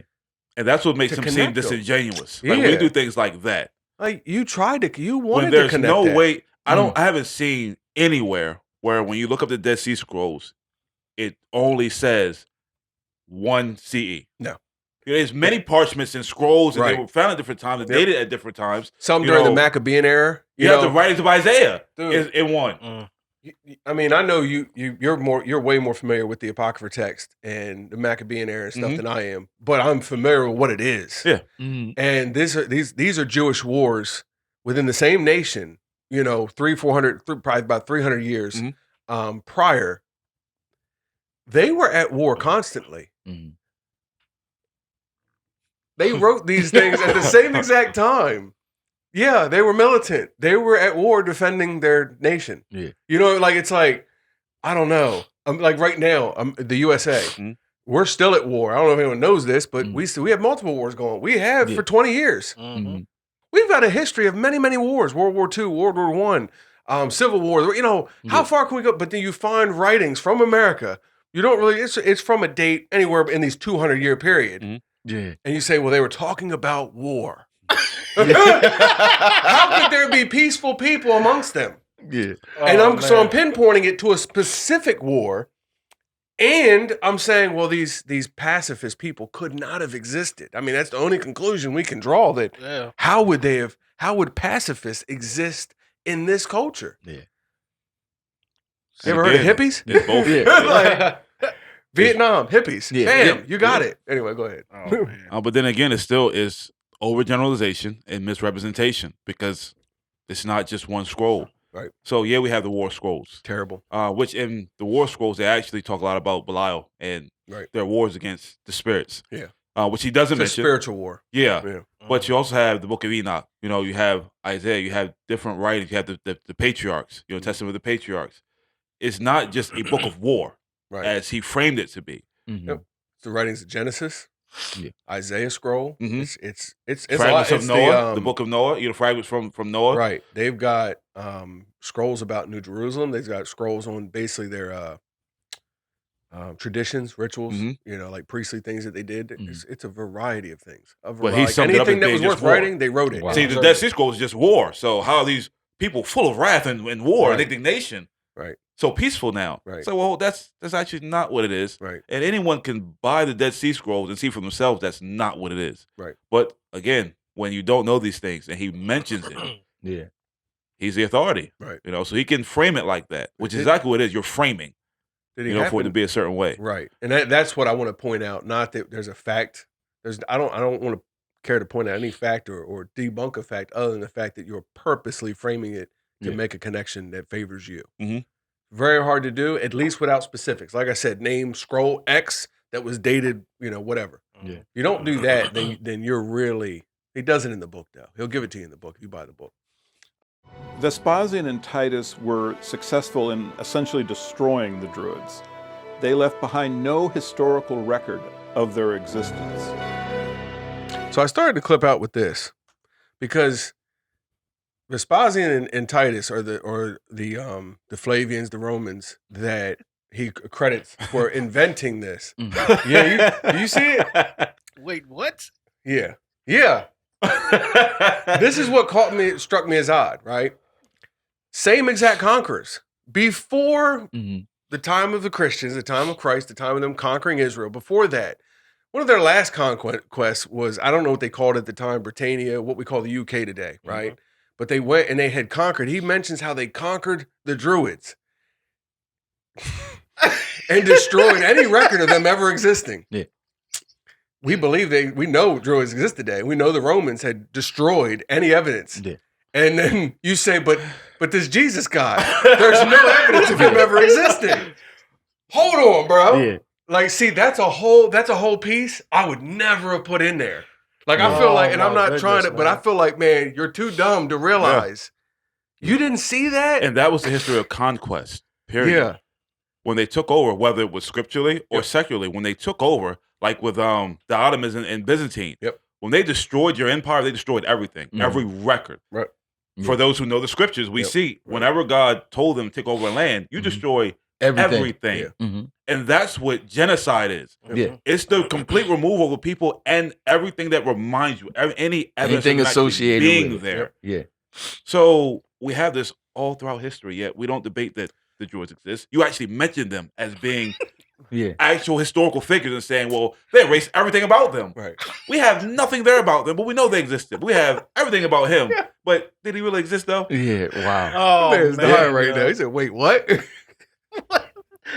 And that's what makes him seem disingenuous. Like we do things like that. Like you wanted to connect there's no that. way. I haven't seen anywhere where when you look up the Dead Sea Scrolls, it only says 1 CE. No. There's many parchments and scrolls, and they were found at different times and dated at different times. Some during the Maccabean era. You have the writings of Isaiah in one. I mean, I know you're way more familiar with the Apocrypha text and the Maccabean era and stuff than I am, but I'm familiar with what it is. Yeah. And these are Jewish wars within the same nation, 400, probably about 300 years prior. They were at war constantly. They wrote these things at the same exact time. Yeah, they were militant. They were at war defending their nation. Yeah. It's like, I don't know. Like right now, the USA, we're still at war. I don't know if anyone knows this, but we have multiple wars going. We have for 20 years. We've got a history of many, many wars. World War II, World War I, Civil War. You know, how far can we go? But then you find writings from America. You don't really, it's from a date anywhere in these 200-year period. Yeah. And you say, well, they were talking about war. How could there be peaceful people amongst them? Yeah. And I'm pinpointing it to a specific war. And I'm saying, well, these pacifist people could not have existed. I mean, that's the only conclusion we can draw. That how would pacifists exist in this culture? Yeah. You ever heard of hippies? Both. Vietnam hippies. Yeah. Bam, you got it. Anyway, go ahead. But then again, it still is overgeneralization and misrepresentation because it's not just one scroll. Right. So yeah, we have the War Scrolls. Terrible. Which in the War Scrolls, they actually talk a lot about Belial and their wars against the spirits. Yeah. Which he doesn't mention. Spiritual war. Yeah. But you also have the Book of Enoch. You know, you have Isaiah. You have different writings. You have the patriarchs. You know, Testament of the patriarchs. It's not just a book of war, as he framed it to be. Yep. It's the writings of Genesis. Yeah. Isaiah scroll. It's fragments of Noah, the book of Noah. You know, fragments from Noah. Right. They've got scrolls about New Jerusalem. They've got scrolls on basically their traditions, rituals. You know, like priestly things that they did. It's a variety of things. But he summed it up anything as that was being worth just war. writing, they wrote it. Wow. See, the Dead Sea Scrolls is just war. So how are these people full of wrath and war and indignation? Right. So peaceful now. Right. So well, that's actually not what it is. Right. And anyone can buy the Dead Sea Scrolls and see for themselves that's not what it is. Right. But again, when you don't know these things and he mentions it, he's the authority. Right. You know, so he can frame it like that, which is exactly what it is. You're framing. For it to be a certain way. Right. And that's what I want to point out. Not that there's a fact. I don't want to care to point out any fact or debunk a fact other than the fact that you're purposely framing it to make a connection that favors you. Very hard to do, at least without specifics. Like I said, name scroll X that was dated, whatever. If you don't do that, then you're really, he does it in the book though. He'll give it to you in the book. You buy the book. Vespasian and Titus were successful in essentially destroying the Druids. They left behind no historical record of their existence. So I started to clip out with this because Vespasian and Titus are the Flavians, the Romans that he credits for inventing this. Yeah, you see it? Wait, what? Yeah. This is what struck me as odd, right? Same exact conquerors. Before the time of the Christians, the time of Christ, the time of them conquering Israel, before that, one of their last conquests was, I don't know what they called it at the time, Britannia, what we call the UK today, right? But they went and they had conquered. He mentions how they conquered the Druids and destroyed any record of them ever existing. Yeah. We know Druids exist today. We know the Romans had destroyed any evidence. Yeah. And then you say, but this Jesus guy, there's no evidence of him ever existing. Hold on, bro. Yeah. Like, see, that's a whole piece I would never have put in there. Like, I feel like, and I'm not trying to, but I feel like, man, you're too dumb to realize you didn't see that. And that was the history of conquest, period. Yeah. When they took over, whether it was scripturally or secularly, when they took over, like with the Ottomans and Byzantine, when they destroyed your empire, they destroyed everything, every record. Right. For those who know the scriptures, we see whenever God told them to take over a land, you destroy everything. And that's what genocide is. It's the complete removal of people and everything that reminds you, any evidence anything of associated being with there. Yeah. So we have this all throughout history, yet we don't debate that the Druids exist. You actually mention them as being actual historical figures and saying, well, they erased everything about them. Right. We have nothing there about them, but we know they existed. We have everything about him. But did he really exist though? Yeah, wow. Oh, Man's dying right now. He said, wait, what?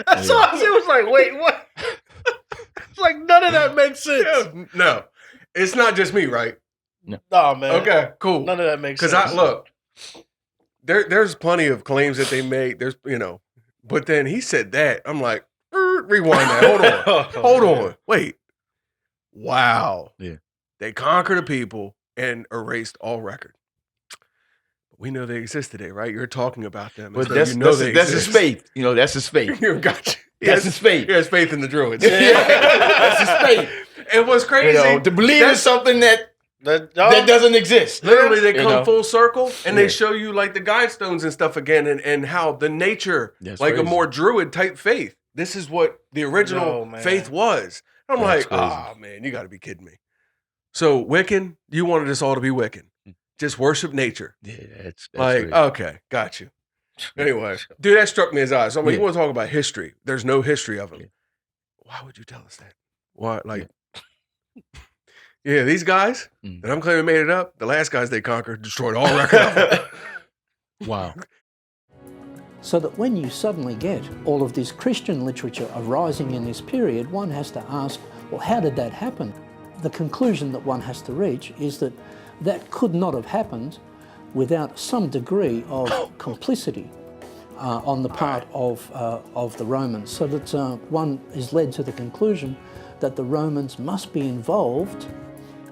That's why I was like, wait, what? It's like none of that makes sense. No. It's not just me, right? No, man. Okay, cool. None of that makes sense. Because look, there's plenty of claims that they make. There's, but then he said that. I'm like, rewind that. Hold on. Wait. Wow. Yeah. They conquered the people and erased all record. We know they exist today, right? You're talking about them. But that's his faith. That's his faith. Gotcha. That's his faith. He has faith in the Druids. That's his faith. It was crazy. To believe in something that doesn't exist. Literally, they come full circle and they show you like the guide stones and stuff again, and how the nature, like a more Druid type faith. This is what the original faith was. I'm like, oh man, you got to be kidding me. So Wiccan, you wanted us all to be Wiccan. Just worship nature. Yeah, that's like, crazy. Okay, got you. Anyway, dude, that struck me as odd. So I'm like, you want to talk about history? There's no history of them. Why would you tell us that? Why, like, these guys that I'm claiming made it up, the last guys they conquered destroyed all record of them. Wow. So that when you suddenly get all of this Christian literature arising in this period, one has to ask, well, how did that happen? The conclusion that one has to reach is that that could not have happened without some degree of complicity on the part of the Romans, so that one is led to the conclusion that the Romans must be involved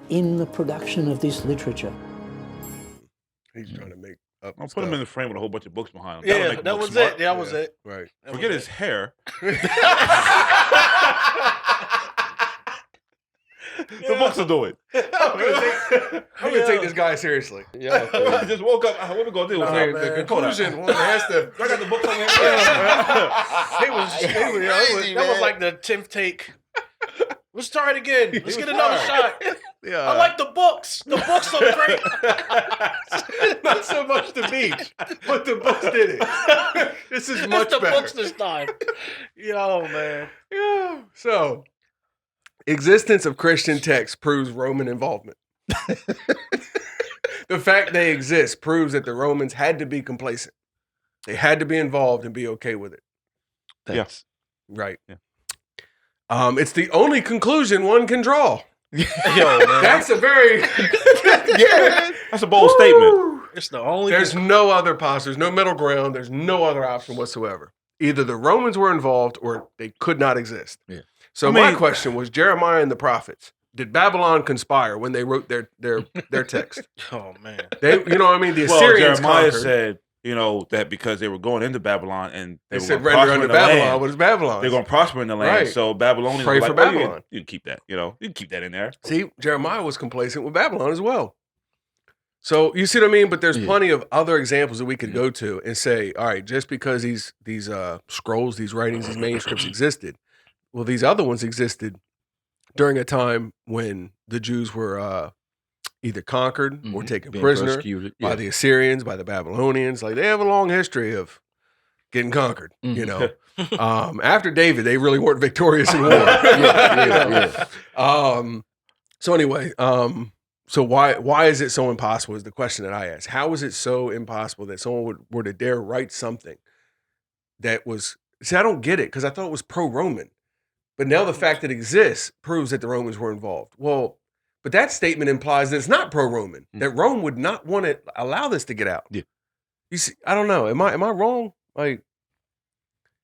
in the production of this literature. He's trying to make up I'll put him in the frame with a whole bunch of books behind him. Yeah, that was it. That was it. Right. Forget his hair. The books will do it. I'm gonna take this guy seriously. Yeah, I just woke up. What we gonna do? The conclusion has to. I got the books on here. That was like the 10th take. Let's try it again. Let's get another shot. Yeah. I like the books. The books look great. Not so much the beach, but the books did it. This is much the better. books this time. Yo, man. Yeah. So, existence of Christian texts proves Roman involvement. The fact they exist proves that the Romans had to be complacent. They had to be involved and be okay with it. Yes. Right. Yeah. It's the only conclusion one can draw. Yo, man. That's a very That's a bold statement. It's the only. There's no other posture. There's no middle ground. There's no other option whatsoever. Either the Romans were involved or they could not exist. Yeah. So my question was, Jeremiah and the prophets, did Babylon conspire when they wrote their text? Oh man. They, you know what I mean? The Assyrians Jeremiah conquered. said, that because they were going into Babylon and They were said, gonna render prosper unto in the land. Babylon what is Babylon? They're going to prosper in the land. Right. So Babylonians Pray were for like, oh, Babylon. you can keep that. You can keep that in there. See, Jeremiah was complacent with Babylon as well. So you see what I mean? But there's plenty of other examples that we could go to and say, all right, just because these scrolls, these writings, these manuscripts existed, well, these other ones existed during a time when the Jews were either conquered or taken prisoner by the Assyrians, by the Babylonians. Like, they have a long history of getting conquered, you know. After David, they really weren't victorious in war. So anyway, so why is it so impossible is the question that I ask. How is it so impossible that someone were to dare write something that was, see, I don't get it, because I thought it was pro-Roman. But now the fact that it exists proves that the Romans were involved. Well, but that statement implies that it's not pro-Roman, that Rome would not want to allow this to get out. Yeah. You see, I don't know. Am I wrong? Like,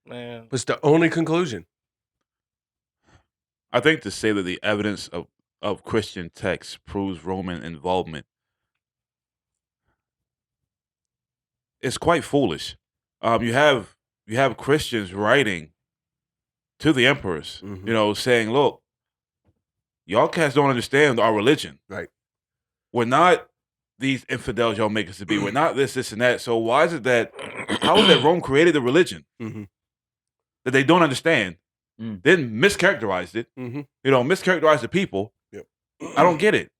man, what's the only conclusion? I think to say that the evidence of Christian texts proves Roman involvement is quite foolish. You have Christians writing to the emperors, saying, look, y'all cats don't understand our religion. Right. We're not these infidels y'all make us to be. We're not this, and that. So why is it that, how is that Rome created a religion that they don't understand, then mischaracterized it, mischaracterized the people? Yep. I don't get it.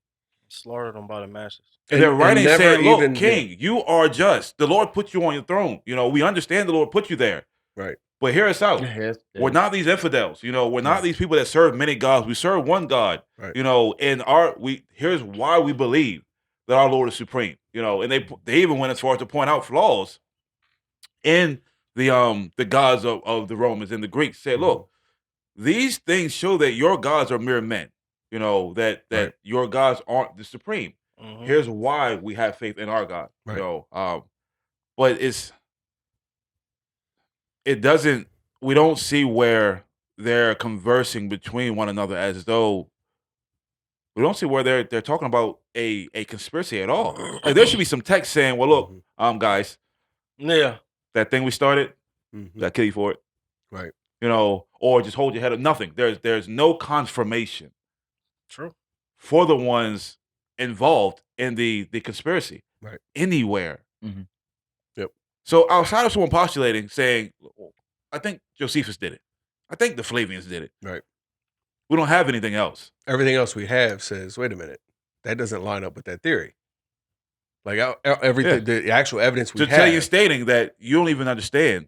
Slaughtered them by the masses. And they're writing saying, look, king, you are just. The Lord put you on your throne. We understand the Lord put you there. Right. But hear us out. We're not these infidels. We're not these people that serve many gods. We serve one God. Right. And here's why we believe that our Lord is supreme. And they even went as far as to point out flaws in the gods of the Romans and the Greeks. Said, look, these things show that your gods are mere men. That your gods aren't the supreme. Here's why we have faith in our God. Right. But we don't see where they're conversing between one another as though we don't see where they're talking about a conspiracy at all. Like, there should be some text saying, well, look, guys, yeah, that thing we started, that kill you for it. Right. or just hold your head up. Nothing. There's no confirmation. True. For the ones involved in the conspiracy, right? Anywhere. Mm-hmm. Yep. So outside of someone postulating, saying, I think Josephus did it. I think the Flavians did it. Right. We don't have anything else. Everything else we have says, wait a minute, that doesn't line up with that theory. Like everything, the actual evidence we have. So you're stating that you don't even understand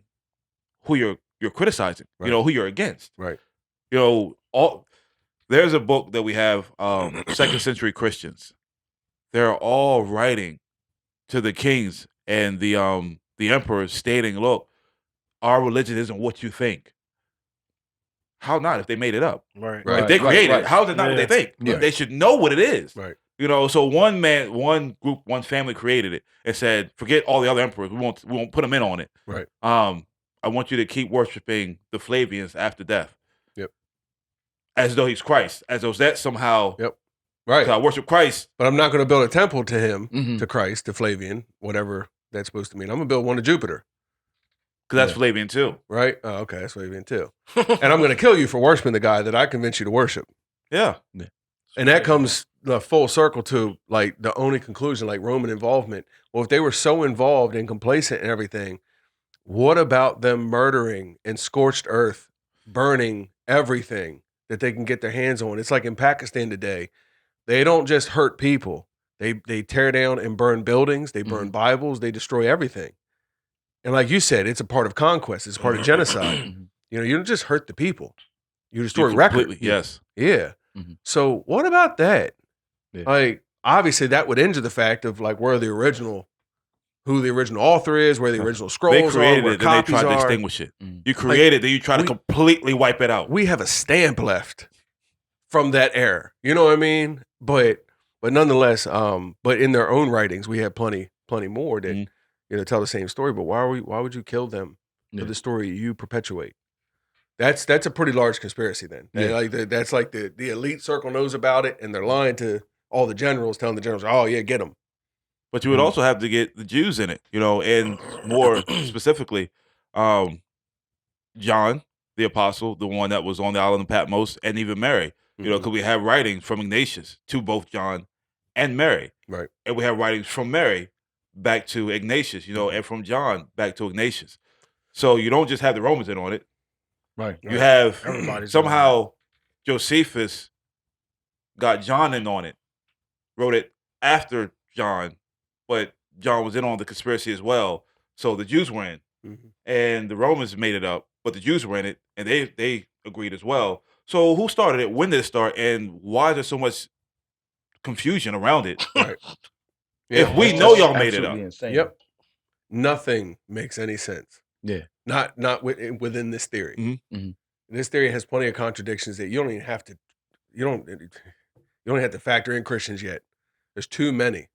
who you're criticizing. Right. Who you're against. Right. There's a book that we have, second century Christians. They're all writing to the kings and the emperors, stating, "Look, our religion isn't what you think." How not? If they made it up, right? If they created it, how is it not what they think? Right. They should know what it is, right? So one man, one group, one family created it and said, "Forget all the other emperors. We won't put them in on it." Right. I want you to keep worshiping the Flavians after death. Yep. As though he's Christ, as though that somehow. Yep. Right. So I worship Christ, but I'm not going to build a temple to him, to Christ, to Flavian, whatever that's supposed to mean. I'm going to build one to Jupiter. Because that's Flavian too. Right? Oh, okay, that's Flavian too. And I'm going to kill you for worshiping the guy that I convinced you to worship. Yeah. And that comes full circle to like the only conclusion, like Roman involvement. Well, if they were so involved and complacent and everything, what about them murdering and scorched earth, burning everything that they can get their hands on? It's like in Pakistan today, they don't just hurt people. They tear down and burn buildings. They burn Bibles. They destroy everything. And like you said, it's a part of conquest. It's a part of genocide. You don't just hurt the people. You destroy record. Yes. Yeah. So what about that? Yeah. Like, obviously that would injure the fact of like who the original author is, where the original scrolls they created are, where it, then they tried copies to are. extinguish it. You create it, then you try to completely wipe it out. We have a stamp left from that era. You know what I mean? But nonetheless, but in their own writings, we have plenty more that tell the same story. But why would you kill them for the story you perpetuate? That's a pretty large conspiracy then. That's like the elite circle knows about it, and they're lying to all the generals, telling the generals, "Oh yeah, get them." But you would also have to get the Jews in it, and more specifically, John the apostle, the one that was on the island of Patmos, and even Mary, because we have writings from Ignatius to both John and Mary, right? And we have writings from Mary back to Ignatius, and from John back to Ignatius. So you don't just have the Romans in on it. Right. You have somehow Josephus got John in on it, wrote it after John, but John was in on the conspiracy as well. So the Jews were in, and the Romans made it up, but the Jews were in it, and they agreed as well. So who started it? When did it start? And why is there so much confusion around it? Right. If we know y'all made it up. Insane. Yep. Nothing makes any sense. Yeah. Not within this theory. This theory has plenty of contradictions that you don't even have to. You don't have to factor in Christians yet. There's too many.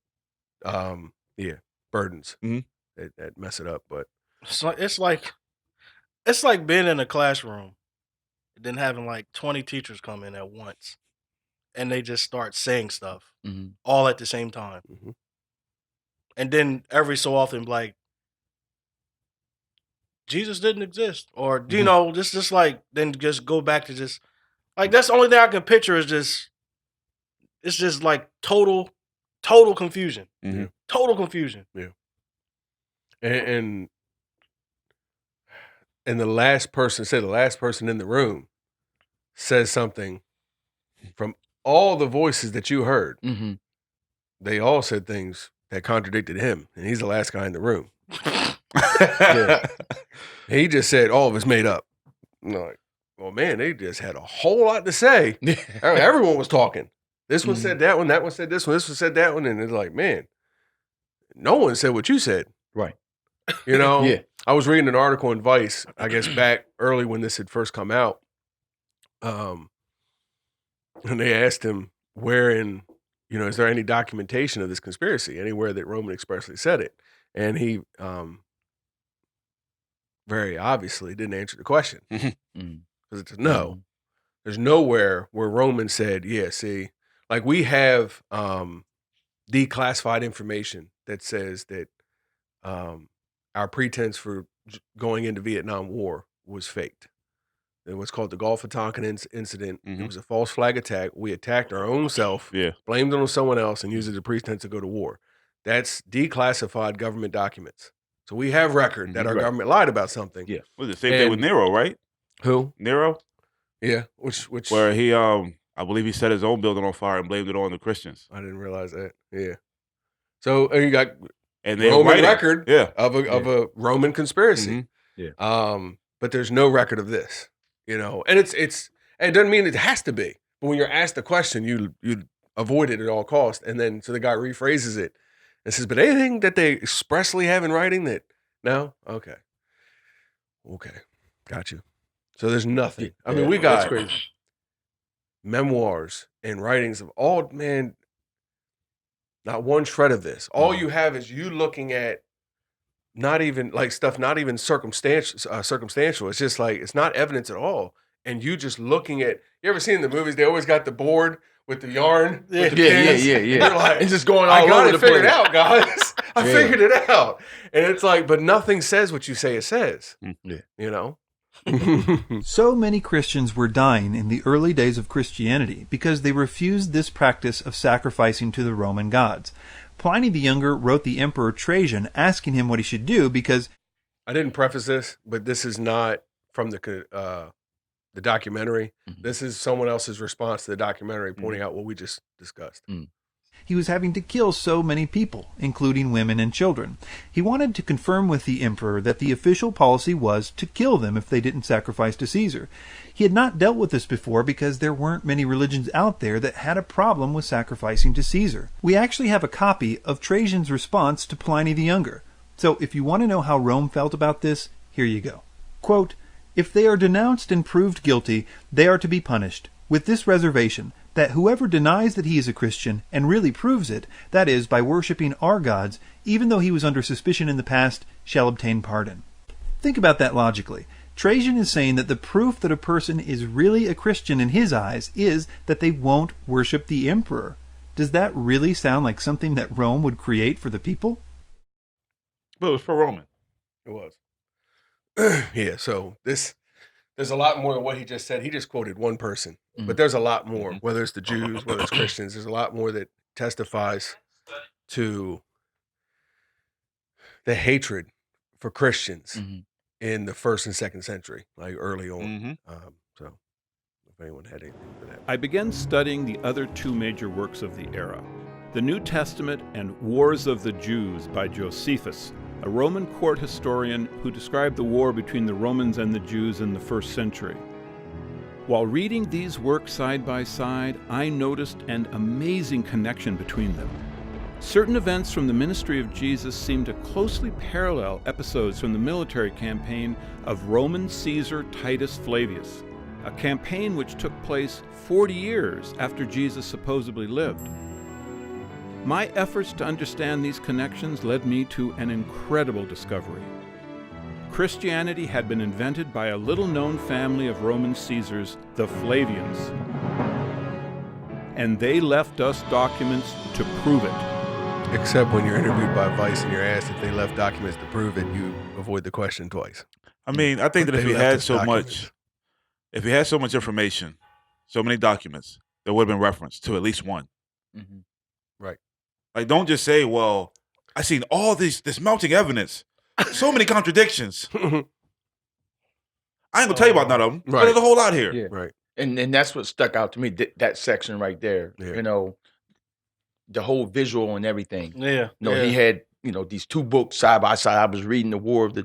Burdens that mess it up. But it's like being in a classroom and then having like 20 teachers come in at once, and they just start saying stuff all at the same time, and then every so often like, Jesus didn't exist, or just like then just go back to just like that's the only thing I can picture is just it's just like total confusion, total confusion. Yeah, and the last person in the room says something from all the voices that you heard. They all said things that contradicted him, and he's the last guy in the room. He just said all of it's made up. I'm like, well, man, they just had a whole lot to say. Everyone was talking. This one said that one, that one said this one said that one, and it's like, man, no one said what you said. Right. Yeah. I was reading an article in Vice, I guess back early when this had first come out. And they asked him is there any documentation of this conspiracy anywhere that Roman expressly said it? And he very obviously didn't answer the question. Because it's no. There's nowhere where Roman said, like we have declassified information that says that our pretense for going into Vietnam War was faked. what's called the Gulf of Tonkin incident. It was a false flag attack. We attacked our own self, blamed it on someone else, and used it as a pretense to go to war. That's declassified government documents. So we have record that our government lied about something. Yeah. Was the same thing with Nero, right? Who? Nero? Yeah. Which where he I believe he set his own building on fire and blamed it on the Christians. I didn't realize that. Yeah. So you got Roman record of a Roman conspiracy. But there's no record of this, you know. And it doesn't mean it has to be. But when you're asked the question, you avoid it at all costs. And then so the guy rephrases it and says, but anything that they expressly have in writing that no? Okay. Got you. So there's nothing. I mean, we got memoirs and writings of all, man, not one shred of this. All you have is you looking at not even like stuff, not even circumstantial. It's just like, it's not evidence at all. And you just looking at, you ever seen in the movies, they always got the board with the yarn. With the pins. You're like, it's just going all I got over it the figured place. out, guys. I figured it out. And it's like, but nothing says what you say it says. You know? So many Christians were dying in the early days of Christianity because they refused this practice of sacrificing to the Roman gods. Pliny the Younger wrote the Emperor Trajan asking him what he should do because... I didn't preface this, but this is not from the documentary. This is someone else's response to the documentary pointing out what we just discussed. He was having to kill so many people, including women and children. He wanted to confirm with the emperor that the official policy was to kill them if they didn't sacrifice to Caesar. He had not dealt with this before because there weren't many religions out there that had a problem with sacrificing to Caesar. We actually have a copy of Trajan's response to Pliny the Younger. So if you want to know how Rome felt about this, here you go. Quote, "If they are denounced and proved guilty, they are to be punished, with this reservation, that whoever denies that he is a Christian and really proves it, that is, by worshipping our gods, even though he was under suspicion in the past, shall obtain pardon." Think about that logically. Trajan is saying that the proof that a person is really a Christian in his eyes is that they won't worship the emperor. Does that really sound like something that Rome would create for the people? But it was for Roman. It was. Yeah, so there's a lot more than what he just said. He just quoted one person. But there's a lot more, whether it's the Jews, whether it's Christians. There's a lot more that testifies to the hatred for Christians in the 1st and 2nd century, like early on. So if anyone had anything for that. I began studying the other two major works of the era, the New Testament and Wars of the Jews by Josephus, a Roman court historian who described the war between the Romans and the Jews in the 1st century. While reading these works side by side, I noticed an amazing connection between them. Certain events from the ministry of Jesus seem to closely parallel episodes from the military campaign of Roman Caesar Titus Flavius, a campaign which took place 40 years after Jesus supposedly lived. My efforts to understand these connections led me to an incredible discovery. Christianity had been invented by a little-known family of Roman Caesars, the Flavians. And they left us documents to prove it. Except when you're interviewed by Vice and you're asked if they left documents to prove it, you avoid the question twice. I mean, I think that if you had so much information, so many documents, there would have been reference to at least one. Right. Like, don't just say, well, I seen all this mounting evidence. So many contradictions. I ain't gonna tell you about none of them, but there's a whole lot here. Yeah. Right. And that's what stuck out to me, that section right there. Yeah. You know, the whole visual and everything. Yeah. He had, these two books side by side. I was reading the War of the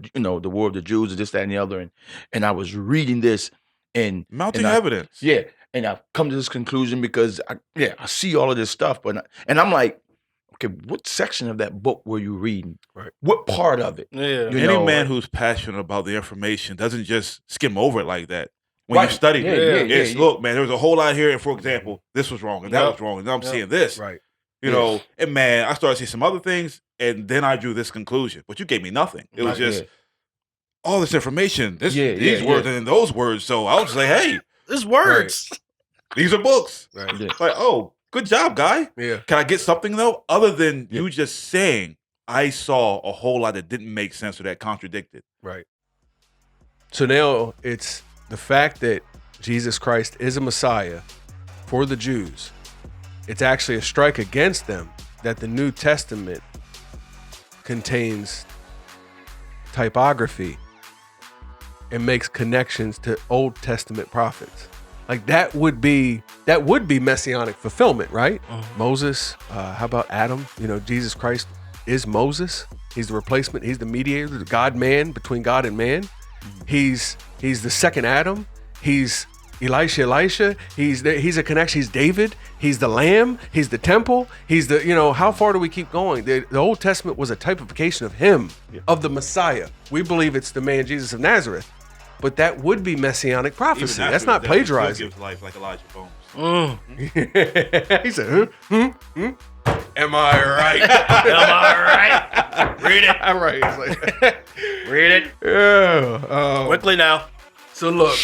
Jews, and this, that, and the other, and I was reading this and mounting evidence. Yeah. And I've come to this conclusion because I see all of this stuff, and I'm like, okay, what section of that book were you reading? Right. What part of it? Yeah. Any man who's passionate about the information doesn't just skim over it like that. When you study it, look, man, there's a whole lot here. And for example, this was wrong and that was wrong. And now I'm seeing this. Right. You know, and man, I started seeing some other things, and then I drew this conclusion. But you gave me nothing. It was just all this information, these words and those words. So I was like, hey, this words. Right. These are books. Right. Like, oh, good job, guy. Yeah. Can I get something though, other than you just saying I saw a whole lot that didn't make sense or that contradicted? Right. So now it's the fact that Jesus Christ is a Messiah for the Jews, it's actually a strike against them that the New Testament contains typography and makes connections to Old Testament prophets. Like that would be messianic fulfillment, right? Moses, how about Adam? You know, Jesus Christ is Moses. He's the replacement. He's the mediator, the God-man between God and man. He's the second Adam. He's Elisha. He's a connection. He's David. He's the Lamb. He's the temple. He's the, how far do we keep going? The Old Testament was a typification of him, of the Messiah. We believe it's the man Jesus of Nazareth. But that would be messianic prophecy. That's not plagiarizing. Gives life like Elijah Bones. He said, Am I right? Am I right? Read it. I'm right. It's like, read it. Yeah. Quickly now. So look.